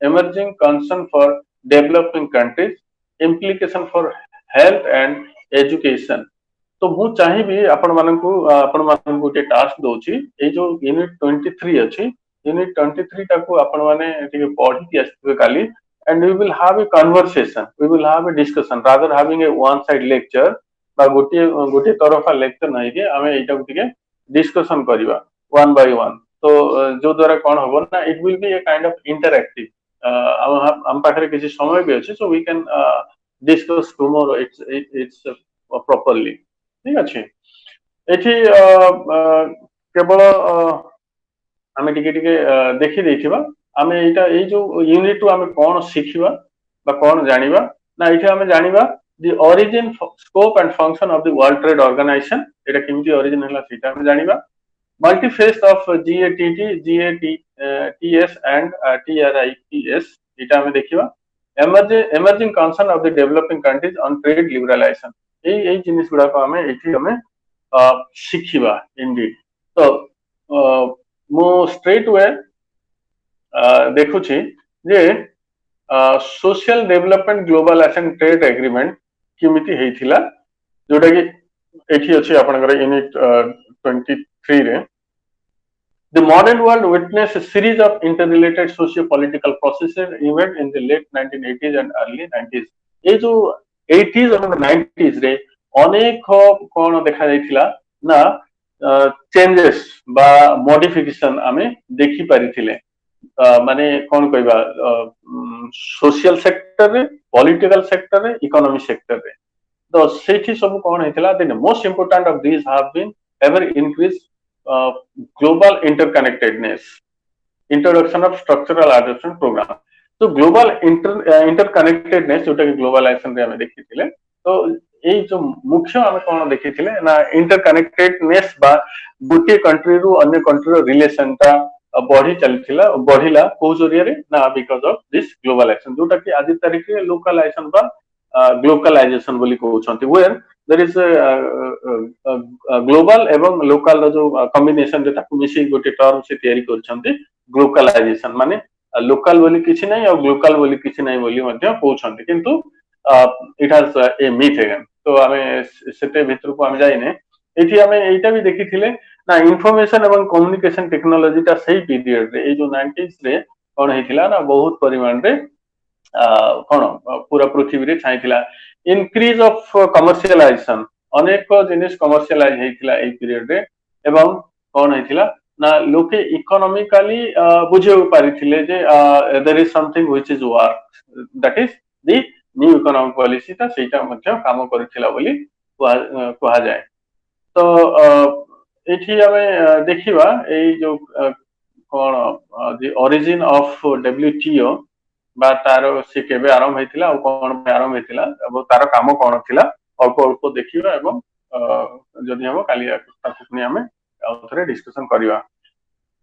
emerging concern for developing countries, implication for health and education. तो मु चाहिबी आपण मानकु गोटे task दोची ए जो unit 23 अछि unit 23 टाकू आपण माने एटिके पढि के आस्ते काली and we will have a conversation we will have a discussion rather having a one side lecture बा गोटे तरफा लेक्चर नहीं के हमें एटा टिके डिस्कशन करिवा वन बाय वन तो जो द्वारा कौन होबो ना it will be a kind of interactive हम पाखरे किसी समय भी अछि so we can discuss tomorrow it's properly ठीक अछि एठी केवल हमें टिके टिके देखि दैथिबा हमें एटा ए जो यूनिट टू हमें कोन सिखिबा बा कोन जानिबा ना एठी हमें जानिबा the origin scope and function of the world trade organization एटा किमती origin हला सेटा हमें जानिबा multi-phase of GATTS and TRIPS एटा हमें देखिबा emerging concern of the developing countries on trade liberalization ए जिनिस गुडा को हमें एठी हमें सिखिबा इंडीड तो मो स्ट्रेट वे देखुची जे social development globalization trade agreement किमिति हेथिला जोटा कि एठी अछि आपनकर यूनिट 23 रे The modern world witnessed a series of interrelated socio-political processes event in the late 1980s and early 90s. ये जो 80s और 90s रे अनेक कोन देखा जाइथिला ना चेंजेस बा मॉडिफिकेशन आमे देखि पारिथिले माने कोन कहबा सोशल सेक्टर रे पॉलिटिकल सेक्टर रे इकोनॉमी सेक्टर रे तो सेठी सब कोन हेतिला the most important of these have been ever increase global interconnectedness, introduction of structural adjustment program. तो global interconnectedness जोटा कि globalization रे हमें देखिथिले तो एई जो मुख्य हमें कोन देखिथिले ना interconnectedness बा गोटे कंट्री रु अन्य कंट्री रो रिलेशन ता बढ़ी चलथिला बढ़िला को जरिया रे ना बिकॉज ऑफ दिस ग्लोबलाइजेशन जोटा कि आज तारिख रे लोकलाइजेशन बा ग्लोकलाइजेशन बोली कहउछंती वेयर देयर इज ग्लोबल एवं लोकल जो कॉम्बिनेशन जे ताकू मिसी गोटे टर्म से तयारी करछंती ग्लोकलाइजेशन माने लोकल बोली किछि नै और ग्लोकल बोली किछि नै बोली मध्य कहउछंती किंतु it has a myth again तो आमे सेते भितर को आमे जाइने एठी आमे एटा भी देखिथिले ना इन्फॉर्मेशन एवं कम्युनिकेशन टेक्नोलॉजी ता सही पीरियड रे ए जो 90s रे कोन हेतिला ना बहुत परिमाण रे कोन पूरा पृथ्वी रे छाइथिला इंक्रीज ऑफ कमर्शियलाइजेशन अनेक जिनिस कमर्शियलाइज हेतिला ए पीरियड रे एवं कोन हेतिला ना लोके इकोनॉमिकली बुझे पारिथिले जे there is something which is work that is the new economic policy ता सेटा मध्ये काम करथिला बोली कहा जाए तो एठी हमें देखिबा ए जो कोन द ओरिजिन ऑफ डब्ल्यूटीओ बा तार से केबे आरंभ हेतिला और कोन आरंभ हेतिला अब तार काम कोन थिला अल्प अल्प देखिबा एवं जदि हम काली ताकुनी हमें आउथरे discussion करिवा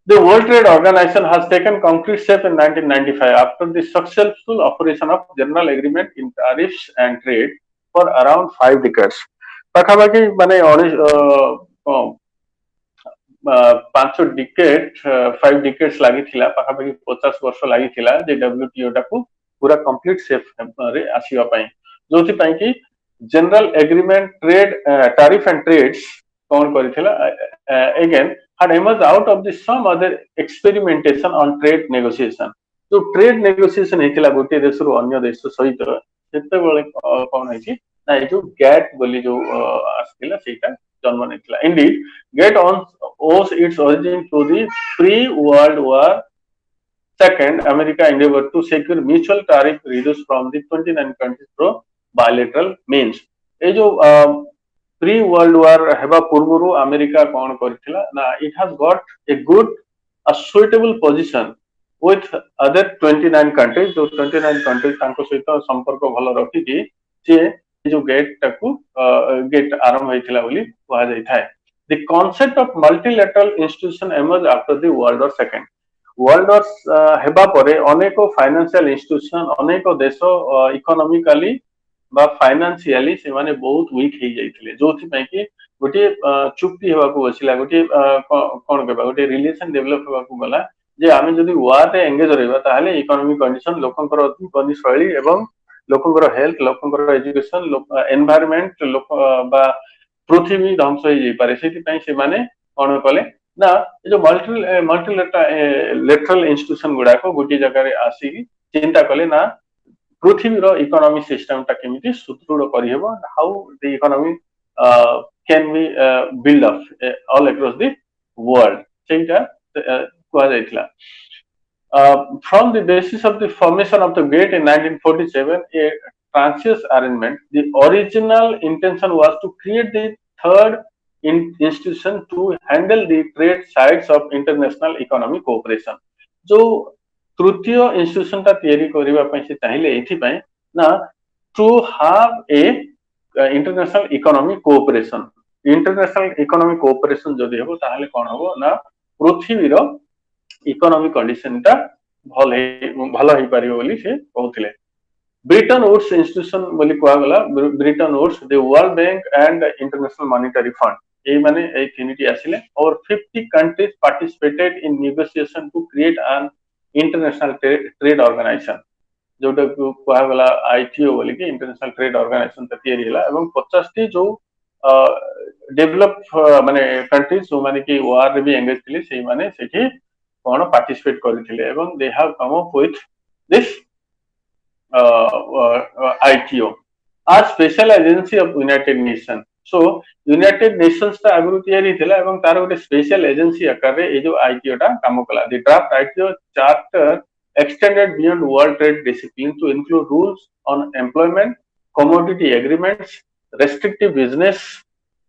The World Trade Organization has taken concrete steps in 1995 after the successful operation of General Agreement in Tariffs and Trade for around 5 decades. पाखापाखि माने 5 डिकेड 5 डिकेड्स लागि थिला पाखापाखि 50 वर्ष लागि थिला जे डब्ल्यूटीओ टाको पूरा कंप्लीट सेफ रे आसीबा पई जोथि पई कि general agreement trade tariff and trades कोन करिथिला again had emerged out of the some other experimentation on trade negotiation जो ट्रेड नेगोशिएशन हेतिला गोटे देशरु अन्य देश सहित सेते बेले कोन हेछि ना ए जो गैट बोली जो आस्थिला सेटा जन्म नेतिला indeed get on owes its origin to the pre-World War II America endeavored to secure mutual tariff reduced from the 29 countries through bilateral means. ए जो pre-World War हेबा पूर्वरु अमेरिका कोन करथिला ना it has got a good a suitable position with other 29 countries जो 29 countries तांको सहित संपर्क भलो रखि कि जे जो गेट टाकू गेट आरंभ हेतिला बोली कहा जाय थाए. The concept of multilateral institution emerged after the World War II. World War हेबा परे अनेको फाइनेंशियल इंस्टीट्यूशन अनेको देश इकोनॉमिकली बा फाइनेंशियली से माने बहुत वीक हे जाइथिले जोथि पय कि गोटे चुक्ति हेबा को बसिला गोटे कोन केबा गोटे रिलेशन डेवलप हेबा को गला जे आमे जदी वार रे एंगेज रहबा ताहाले इकोनॉमिक कंडीशन लोकंकर जीवन शैली एवं लोकंकर हेल्थ लोकंकर एजुकेशन एनवायरनमेंट लोक बा पृथ्वी ध्वंस हो जाई पारे सेति पय से माने कोन कले ना ए जो मल्टीलेटरल इंस्टीट्यूशन गुडा को गोटी जगह रे आसी चिंता कले ना पृथ्वी रो इकोनॉमी सिस्टम ता केमिति सुदृढ़ करि हेबो how the economy can be build up all across the world सेटा कहा जाइतला from the basis of the formation of the GATT in 1947 a transient arrangement the original intention was to create the third institution to handle the trade sides of international economic cooperation जो तृतीय institution ता तयारी करिवा पय से चाहिले एथि पय ना to have a international economic cooperation जदि हेबो ताहाले कोन हेबो ना पृथ्वी रो इकोनॉमिक कंडीशन ता भलो ही पारियो बोली से कहउथिले. ब्रिटेन वुड्स इंस्टीट्यूशन बोली कहा गला Bretton Woods the World Bank and International Monetary Fund ए माने ए तीनटी आसिले और 50 countries participated in negotiation to create an International Trade Organization जोटा कहा गला आईटीओ बोली कि इंटरनेशनल ट्रेड ऑर्गेनाइजेशन त तयारी हला एवं 50 टी जो डेवलप माने कंट्रीज जो माने कि वार रे भी एंगेज थिले सेही माने सेठी कोन पार्टिसिपेट करथिले एवं they have come up with this ITO are special agency of United Nations. So United Nations ता आगु तयारी थिला एवं तार गोटे स्पेशल एजेंसी आकार रे ए जो ITO टा काम कला. The draft ITO charter extended beyond world trade discipline to include rules on employment, commodity agreements, restrictive business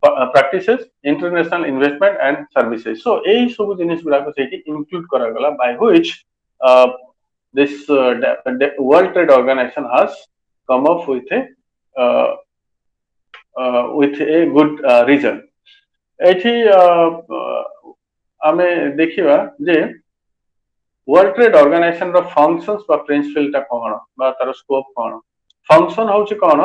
practices, international investment and services. So ei सब जिनिस गुडा को सेठी इंक्लूड करा गला by which this World Trade Organization has come up with a good result. एठी आमे देखिबा जे world trade organisation रो functions बा principal ता कोन बा तार स्कोप कोन फंक्शन होची कोन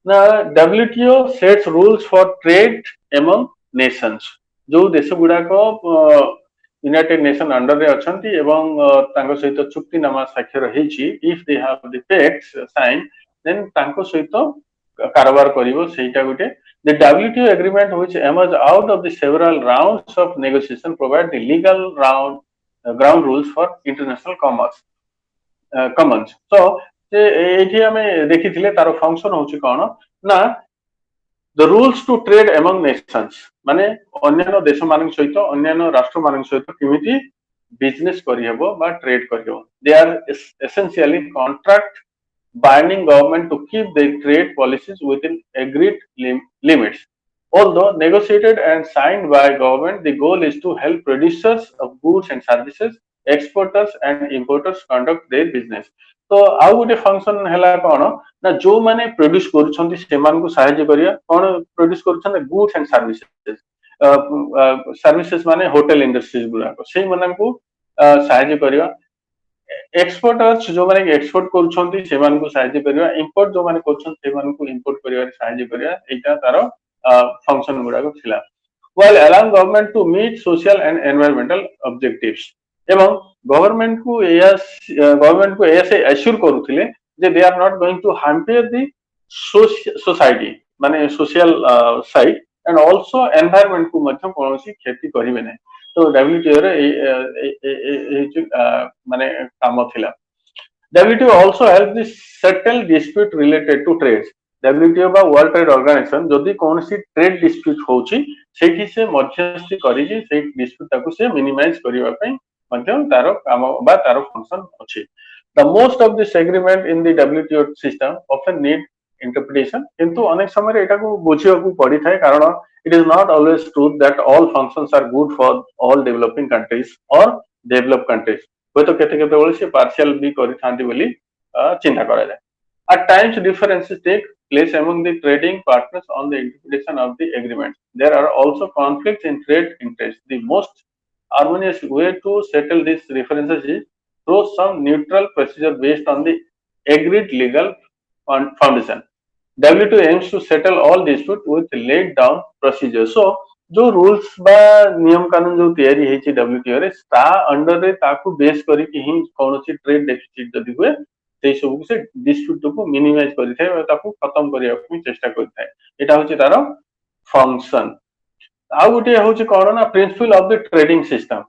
ना WTO sets rules for trade among Nations जो देश गुडा को यूनाइटेड नेशन अंडर रे अछंती एवं तांको सहित चुक्ति नामा स्वाक्षर हेची if they have the facts sign then तांको सहित କାରବାର କରିବ ସେଇଟା ଗୋଟେ the WTO agreement which emerged out of the several rounds of negotiation provide the legal ground rules for international commerce commons so ଏଇଠି ଆମେ ଦେଖିଥିଲେ ତାର ଫଙ୍କସନ ହଉଛି କଣ ନା the rules to trade among nations ମାନେ ଅନ୍ୟାନ୍ୟ ଦେଶ ମାନଙ୍କ ସହିତ ଅନ୍ୟାନ୍ୟ ରାଷ୍ଟ୍ର ମାନଙ୍କ ସହିତ କେମିତି ବିଜନେସ କରିହେବ ବା ଟ୍ରେଡ କରିହେବ they are essentially contract binding government to keep their trade policies within agreed limits. Although negotiated and signed by government, the goal is to help producers of goods and services, exporters and importers conduct their business. तो आउ गोटे function हैला कोन ना जो माने produce करूछंती सेमान को सहायता करिया कोन प्रोड्यूस करूछन गुड्स एंड सर्विसेज सर्विसेज माने होटल इंडस्ट्रीज गुला से मानन को सहायता करिया एक्सपोर्टर्स जो माने एक्सपोर्ट करूछंती सेमान को सहायता करिया इंपोर्ट जो माने करूछन सेमान को इंपोर्ट करिया सहायता करिया एटा तारो फंक्शन गुडा को थिला while allowing government to meet social and environmental objectives एवं गवर्नमेंट को ऐसे एश्योर करूथिले जे they are not going to hamper the society माने social side and also environment को मध्य कोनोसी क्षति करिवे नै तो डब्ल्यूटीओ रे माने काम थिला WTO also help the settle dispute related to trade WTO बा वर्ल्ड ट्रेड ऑर्गेनाइजेशन जदी कोनोसी ट्रेड डिस्प्यूट होची सेठी से मध्यस्थी करी जे से डिस्प्यूट ताको से मिनिमाइज करिवा पई मध्यम तारो काम बा तारो फंक्शन अछि the most of this agreement in the WTO system often need interpretation किंतु अनेक समय रे एटा को बुझियो को पड़ी थाए कारण it is not always true that all functions are good for all developing countries or developed countries होय तो केते केते बोले से पार्शियल भी करि थांती बोली चिंता करा जाय at times differences take place among the trading partners on the interpretation of the agreement there are also conflicts in trade interests the most harmonious way to settle these differences is through some neutral procedure based on the agreed legal foundation. WTO aims to settle all disputes with laid down procedures. So, जो rules बा नियम कानून जो तैयारी है ची WTO रे ता अंडर रे ताकू बेस करी कि ही कौनसी ट्रेड डेफिसिट जदी हुए सेई सब से डिस्प्यूट को मिनिमाइज करि थाए और ताकू खत्म करिया को चेष्टा करि थाए एटा होची तारो फंक्शन आउ गोटे होची कोन ना principle of the trading system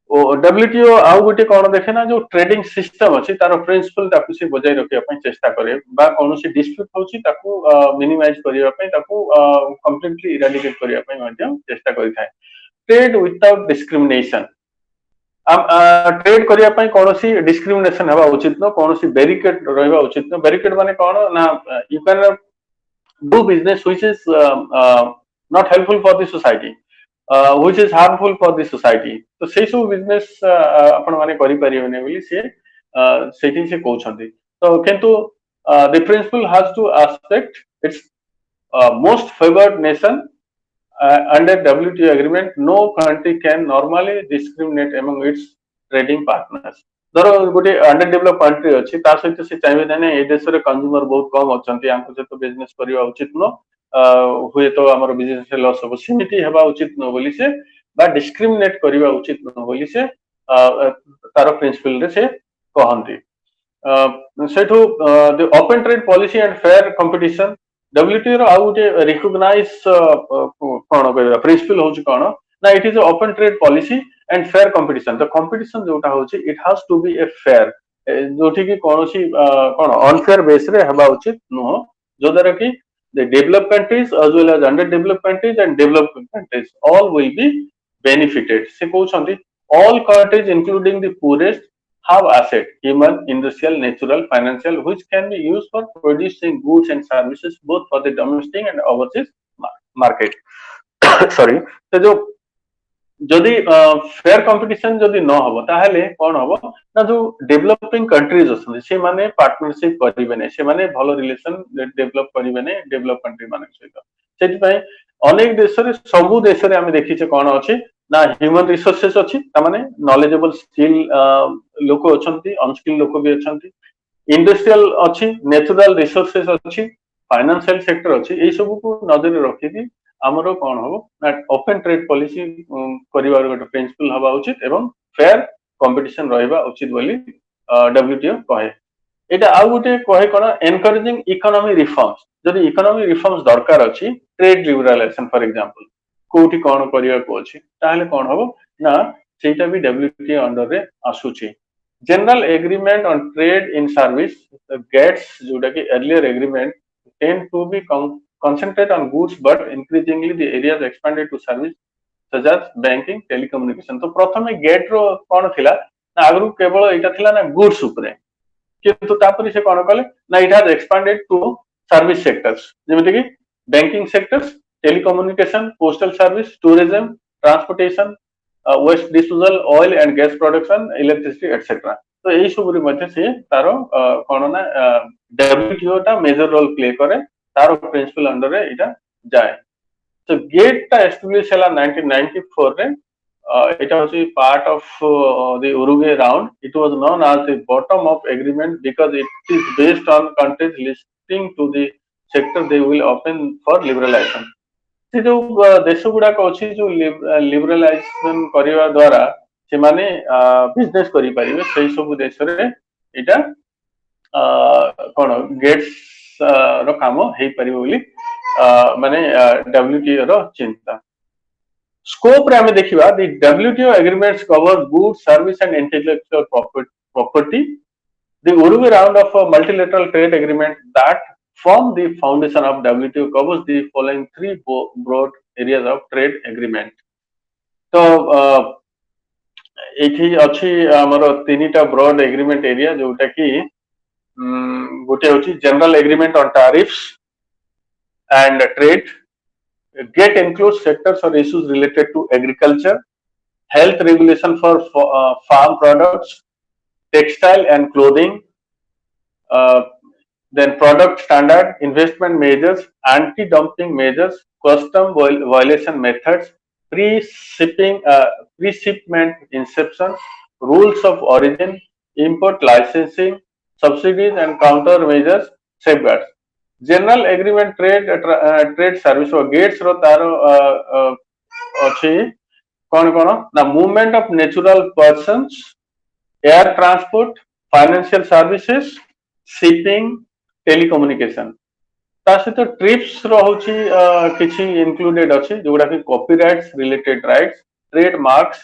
ओ WTO आउ गोटे कोन देखे ना जो ट्रेडिंग सिस्टम अछि तारो प्रिंसिपल ताकू से बजाय रखिया पई चेष्टा करे बा कोनोसी डिस्प्यूट होची ताकू मिनिमाइज करिया पई ताकू कंप्लीटली इरेडिकेट करिया पई माध्यम चेष्टा करि थाए ट्रेड विदाउट डिस्क्रिमिनेशन ट्रेड करिया पई कोनोसी डिस्क्रिमिनेशन हेबा उचित न कोनोसी बैरिकेड रहबा उचित न बैरिकेड माने कोन ना you can do business which is not helpful for the society which is harmful for the society तो सेही सब बिजनेस आपण माने करि परिबने बोली से सेठी से कहउछंती तो किंतु the principle has to aspect its most favored nation under WTO agreement no country can normally discriminate among its trading partners धरो गोटे अंडर डेवलप कंट्री अछि ता सहित से चाहे जाने ए देश रे कंज्यूमर बहुत कम अछंती आंको से तो बिजनेस करिवा उचित न हुए तो हमर बिजनेस से लॉस हो सिमिटी हेबा उचित न बोली से बा डिस्क्रिमिनेट करिवा उचित न बोली से तार प्रिंसिपल रे से कहंती सेठो the open trade policy and fair competition WTO रो आउट रिकॉग्नाइज कोन कहबा प्रिंसिपल होची कोन ना it is open trade policy and fair competition the competition जोटा होची it has to be a fair जोठी की कोनोसी कोन अनफेयर बेस रे हेबा उचित न जो दर की the developed countries as well as underdeveloped countries and developed countries all will be benefited se कहउछंती all countries including the poorest have asset human industrial natural financial which can be used for producing goods and services both for the domestic and overseas market sorry तो जो जदि fair competition जदि न हो ताहले कोन हो ना जो डेवलपिंग कंट्रीज अछन से माने पार्टनरशिप करिवे ने से माने भलो रिलेशन डेवलप करिवे ने डेवलप कंट्री माने सहित सेति पय अनेक देश रे सबु देश रे हम देखि छै कोन अछि ना ह्यूमन रिसोर्सेस अछि ता माने नॉलेजेबल स्किल लोक अछंती अनस्किल लोक भी अछंती इंडस्ट्रियल अछि नेचुरल रिसोर्सेस अछि फाइनेंशियल सेक्टर अछि ए सब को नजर रखि कि हमरो कोन हो ना ओपन ट्रेड पॉलिसी करिवार गोटे प्रिंसिपल हवा उचित एवं फेयर कंपटीशन रहबा उचित बोली WTO कहे এটা ଆଉ ଗୋଟେ କହେ କଣ ଏନକରେଜିଂ ଇକୋନୋମି ରିଫର୍ମସ୍ ଯଦି ଇକୋନୋମି ରିଫର୍ମସ୍ ଦରକାର ଅଛି ଟ୍ରେଡ୍ ଲିବରାଲାଇଜେସନ ଫର ଏକ୍ସାମ୍ପଲ କୋଉଠି କଣ କରିବାକୁ ଅଛି ତାହେଲେ କଣ ହବ ନା ସେଇଟା ବି WTO ଅଣ୍ଡରରେ ଆସୁଛି General Agreement on Trade in Service gets जोटा कि earlier agreement tend to be concentrated on goods but increasingly the areas expanded to service such as banking telecommunication तो प्रथमे गेट रो कौन थिला ना आगु केवल एटा थिला ना गुड्स उपरे किंतु तापरि से कौन कले ना it has expanded to service sectors जेमिति कि banking sectors telecommunication postal service tourism transportation waste disposal oil and gas production electricity etc तो यही सब मध्य से तार कौन ना WTO टा मेजर रोल प्ले करे तार प्रिंसिपल अंडर रे इटा जाए So gate ta established hela 1994 re it was a part of the Uruguay round. It was known as the bottom up agreement because it is based on countries listing to the sector they will open for liberalization. से जो देश गुड़ाक अच्छी जो लिबरालाइजेशन करने द्वारा से माने business करि परिबे सेही सब देश रे एटा कोन गेट्स रो काम हेई परिबो बोली माने WTO रो चिंता स्कोप रे हमें देखिबा the WTO agreements cover goods service and intellectual property The Uruguay round of a multilateral trade agreement that form the foundation of WTO covers the following three broad areas of trade agreement. तो एठी अछि हमर तीनटा broad agreement area जोटा कि गोटे होछि general agreement on tariffs and trade get includes sectors or issues related to agriculture, health regulation for farm products, textile and clothing, then product standard, investment measures, anti-dumping measures, custom violation methods, pre-shipment inception, rules of origin, import licensing, subsidies and countermeasures, safeguards. General agreement trade service or gates रो तारो अछि कोन कोन ना movement of natural persons air transport financial services shipping telecommunication ता सहित trips रो होछि किछि included अछि जोडा कि copyrights related rights trademarks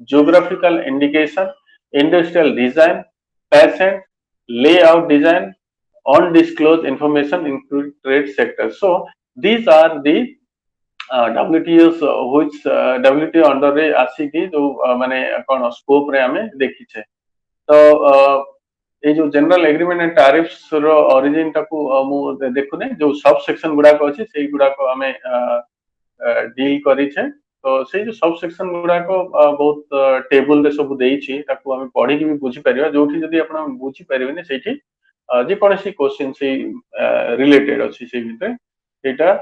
geographical indication industrial design patent layout design undisclosed information include trade sector so these are the WTOs which WTO under रे आसी की जो माने कोन स्कोप रे हमें देखि छे तो ये जो जनरल एग्रीमेंट एंड टैरिफ्स रो ओरिजिन टाकू मु देखुने जो सब सेक्शन गुडा को अछि सेही गुडा को हमें डील करी छे तो सेही जो सब सेक्शन गुडा को बहुत टेबल रे सब देई छी ताकू हमें पढी के भी बुझी परिबा जोठी जदी आपण बुझी परिबे ने सेठी जे कोनसी क्वेश्चन से रिलेटेड अछि से भितर एटा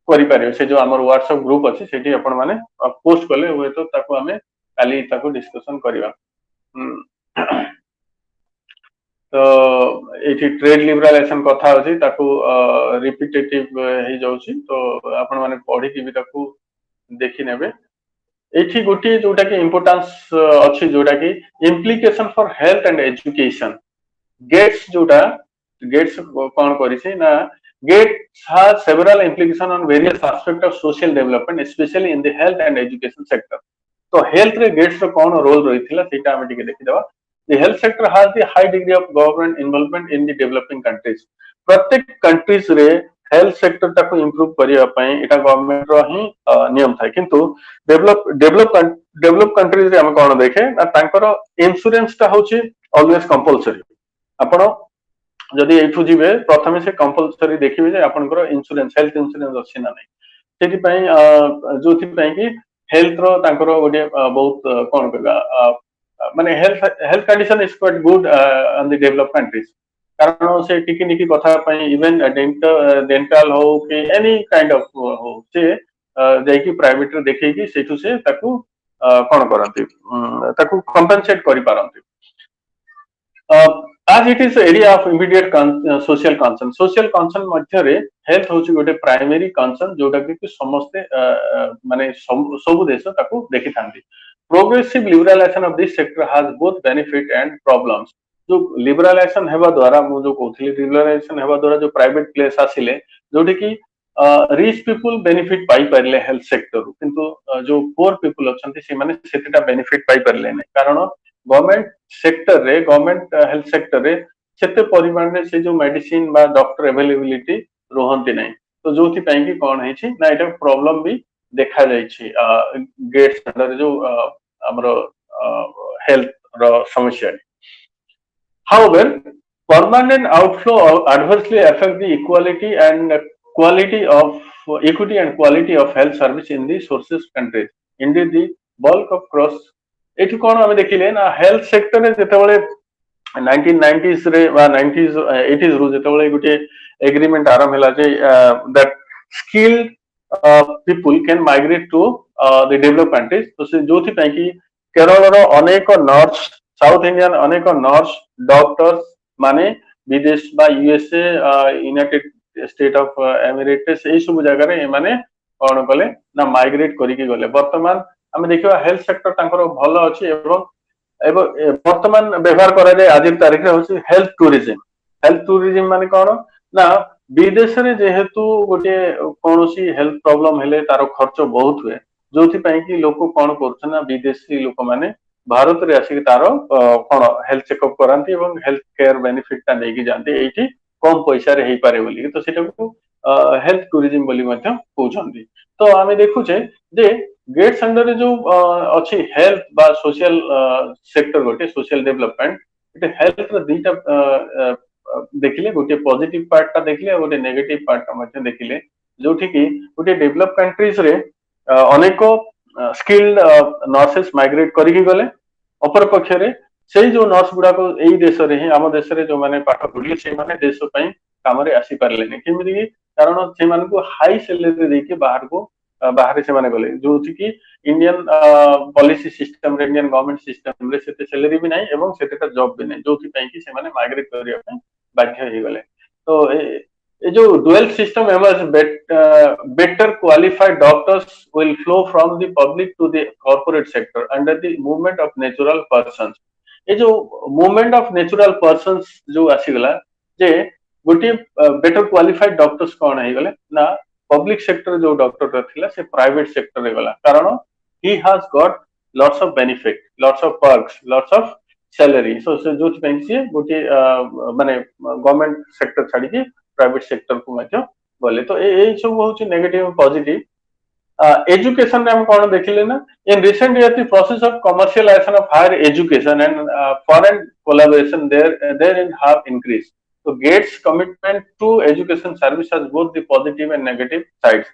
करि परिबे से जो हमर व्हाट्सएप ग्रुप अछि सेठी आपण माने पोस्ट करले होय तो ताकू हमें काली ताकू डिस्कशन करिवा तो एठी ट्रेड लिबरालाइजेशन कथा अछि ताकू रिपीटेटिव हे जाउछि तो आपण माने पढी के भी ताकू देखि नेबे एठी गोटी जोटा के इंपोर्टेंस अछि जोटा कि implication for health and education GATS जोटा गेट्स कौन करिछि ना GATS has several implications on various aspects of social development especially in the health and education sector तो हेल्थ रे गेट्स रो कौन रोल रहिथिला सेटा हम टिके देखि देबा the health sector has the high degree of government involvement in the developing countries प्रत्येक countries रे हेल्थ सेक्टर टाको इंप्रूव करिया पई एटा गवर्नमेंट रो ही नियम थाय किंतु डेवलप कंट्रीज रे हम कोन देखे ना तांकर इंश्योरेंस टा होची ऑलवेज कंपलसरी आपण जदि एठु जिवे प्रथमे से कंपलसरी देखिबे जे आपनकर इंश्योरेंस हेल्थ इंश्योरेंस अछि ना नै सेति पई जोथि पई कि हेल्थ रो तांकर गोटे बहुत कोन कहबा माने health condition is quite good on the develop countries कारण से टिकी निकी कथा पई इवन डेंटल हो कि एनी काइंड ऑफ हो से जाई कि प्राइवेट रे देखै कि सेठु से ताकू कोन करंती ताकू कंपेंसेट करि पारंती as it is area of immediate social concern मध्य रे हेल्थ होची गोटे प्राइमरी कंसर्न जोटा कि समस्त माने सब देश ताकू देखि थांती progressive liberalization of this sector has both benefit and problems जो लिबरालाइजेशन हेबा द्वारा मु जो कहथि लिबरालाइजेशन हेबा द्वारा जो प्राइवेट प्लेस आसिले जोठी की रिच पीपुल बेनिफिट पाई परले हेल्थ सेक्टर किंतु जो पुअर पीपुल अछंती से माने सेटा बेनिफिट पाई परले नै कारण गवर्नमेंट सेक्टर रे गवर्नमेंट हेल्थ सेक्टर रे सेते परिमाण रे से जो मेडिसिन बा डॉक्टर अवेलेबिलिटी रहंती नै तो जोथि पई कि कोन है छी ना एटा प्रॉब्लम भी देखा जाय छी गेट्स अंडर जो हमरो हेल्थ रो समस्या However, permanent outflow adversely affect the equality and quality of equity and quality of health service in the sources countries. Indeed, the bulk of cross एठी कोन हम देखिले ना हेल्थ सेक्टर रे जेतेबेले 1990s रे बा 90s 80s रु जेतेबेले गुटे agreement आरंभ होला जे that skilled people can migrate to the developed countries तो से जोथि पई कि केरल रो अनेक नर्स साउथ इंडियन अनेक नर्स डॉक्टर्स माने विदेश बा USA United State of Emirates ए सब जगह रे माने कोन कले ना माइग्रेट करी के गले वर्तमान हम देखिबा हेल्थ सेक्टर तांकर भलो अछि एवं वर्तमान व्यवहार करा जाय आज तारीख रे होछि हेल्थ टूरिज्म माने कोन ना विदेश रे जेहेतु गोटे कोनोसी हेल्थ प्रॉब्लम हेले तारो खर्च बहुत हुए जोथि पई कि लोक कोन करछन ना विदेशी लोक माने भारत रे आसी तारो कोन हेल्थ चेकअप करांती एवं हेल्थ केयर बेनिफिट ता नेकी जानते एठी कम पैसा रे हेई पारे बोली तो सेटा को हेल्थ टूरिज्म बोली मध्य कहउछंती तो आमे देखुचे जे गेट्स अंडर रे जो अछि हेल्थ बा सोशल सेक्टर गोटे सोशल डेवलपमेंट एटे हेल्थ रे दीटा देखिले गोटे पॉजिटिव पार्ट ता देखिले गोटे नेगेटिव पार्ट ता मध्य देखिले जोठी की गोटे डेवलप कंट्रीज रे अनेको स्किल्ड नर्सेस माइग्रेट करी गले अपर पक्ष रे सेही जो नर्स गुडा को एई देश रे ही हम देश रे जो माने पाठ पढिले से माने देश पई काम रे आसी पारले ने केमिति की कारण से मान को हाई सैलरी दे के बाहर को बाहर से माने गले जो कि इंडियन पॉलिसी सिस्टम रे इंडियन गवर्नमेंट सिस्टम रे सेते सैलरी भी नाही एवं सेते जॉब भी नाही जो कि पई कि से माने माइग्रेट करिया पई बाध्य हो गले तो ये जो dual system emerge better qualified doctors will flow from the public to the corporate sector under the movement of natural persons ये जो मूवमेंट ऑफ नेचुरल पर्सन्स जो आसीगला जे गोटे बेटर क्वालिफाइड डॉक्टर्स कौन है गले ना पब्लिक सेक्टर जो डॉक्टर थिला से प्राइवेट सेक्टर रे गला कारण he has got lots of benefit lots of perks lots of salary सो जो से गोटे माने गवर्नमेंट सेक्टर छाडी के प्राइवेट सेक्टर को मध्य बोले तो ए सब होची नेगेटिव पॉजिटिव education हम कौन देखिले ना in recent years the process of commercialization of higher education and foreign collaboration therein have increased so gates commitment to education service has both the positive and negative sides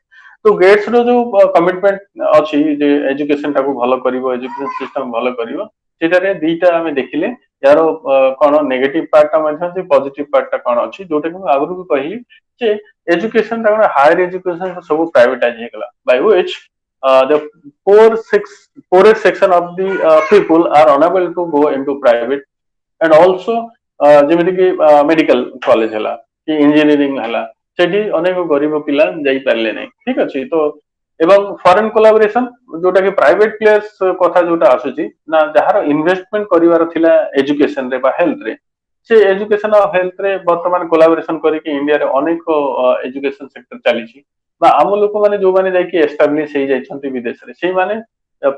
तो gets रो जो commitment अछि जे education टाको भलो करिवो education system भलो करिवो सेटा रे दीटा हमें देखिले यारो कोन नेगेटिव पार्ट ता मध्य जे पॉजिटिव पार्ट ता कोन अछि जोटा कि आगु को कहि जे एजुकेशन ता हायर एजुकेशन सब प्राइवेटाइज हे गला bye which the poorest section of the people are unable to go into private and also जेमिति कि मेडिकल कॉलेज हला कि इंजीनियरिंग हला सेठी अनेक गरीब पिला जाई पारले नै ठीक अछि तो एवं फॉरेन कोलैबोरेशन जोटा कि प्राइवेट प्लेयर्स कथा जोटा आसुची ना जहार इन्वेस्टमेंट करिवार थिला एजुकेशन रे बा हेल्थ रे से एजुकेशन और हेल्थ रे वर्तमान कोलैबोरेशन करी कि इंडिया रे अनेक एजुकेशन सेक्टर चलीची बा आम लोक माने जो माने जाई कि एस्टैब्लिश हे जाई छंती विदेश रे सेई माने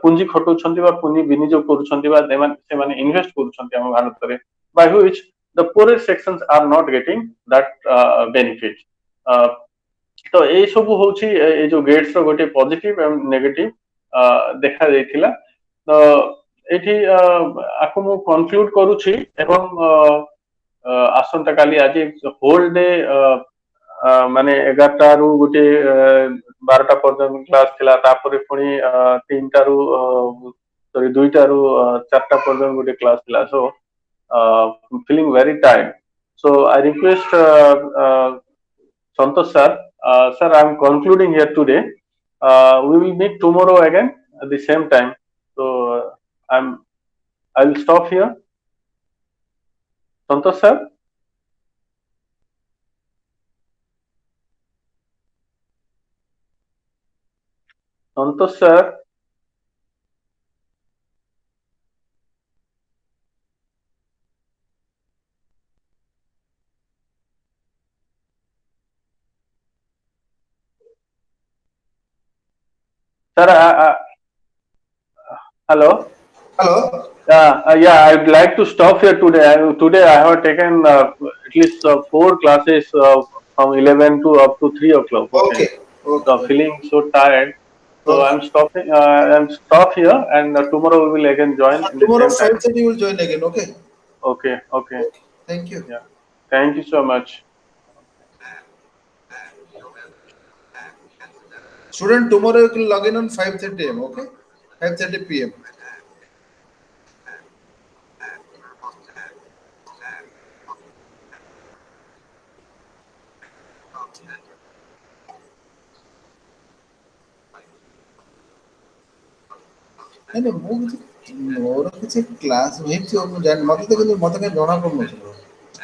पुंजी खटो छंती बा पुंजी विनियोग करू छंती बा से माने इन्वेस्ट करू छंती हम भारत रे by which the poorest sections are not getting that benefit तो ए सब होची ए जो गेट्स रो गोटे पॉजिटिव एंड नेगेटिव देखा जायथिला तो एठी आको मु कंक्लूड करूची एवं आसंता काली आज होल डे माने 11टा रु गोटे 12टा पर्यंत क्लास थिला तापरे पुनी 3टा रु सॉरी 2टा रु 4टा पर्यंत गोटे क्लास थिला सो feeling very tired so I request Santosh sir sir I am concluding here today we will meet tomorrow again at the same time so I will stop here Santosh sir Santosh sir Sir, hello. Hello. Yeah, I'd like to stop here today. Today I have taken at least 4 classes from 11 to up to 3 o'clock. Okay, Okay. Okay. so feeling so tired. So Okay. I'm stopping. I'm stop here, and tomorrow we will again join in the Tomorrow same time. 5:30 you will join again. Okay. Okay, okay. Okay. Thank you. Yeah. Thank you so much. Student, tomorrow you can log in on 5:30 am. Okay. 5:30 p.m. ନାଇଁ ନାଇଁ ମୁଁ କିଛି ମୋର କିଛି class ହେଇଛି ମୁଁ ଜାଣି ମତେ ତ କିନ୍ତୁ ମତେ କାହିଁ ଜଣା ପଡୁନଥିଲା।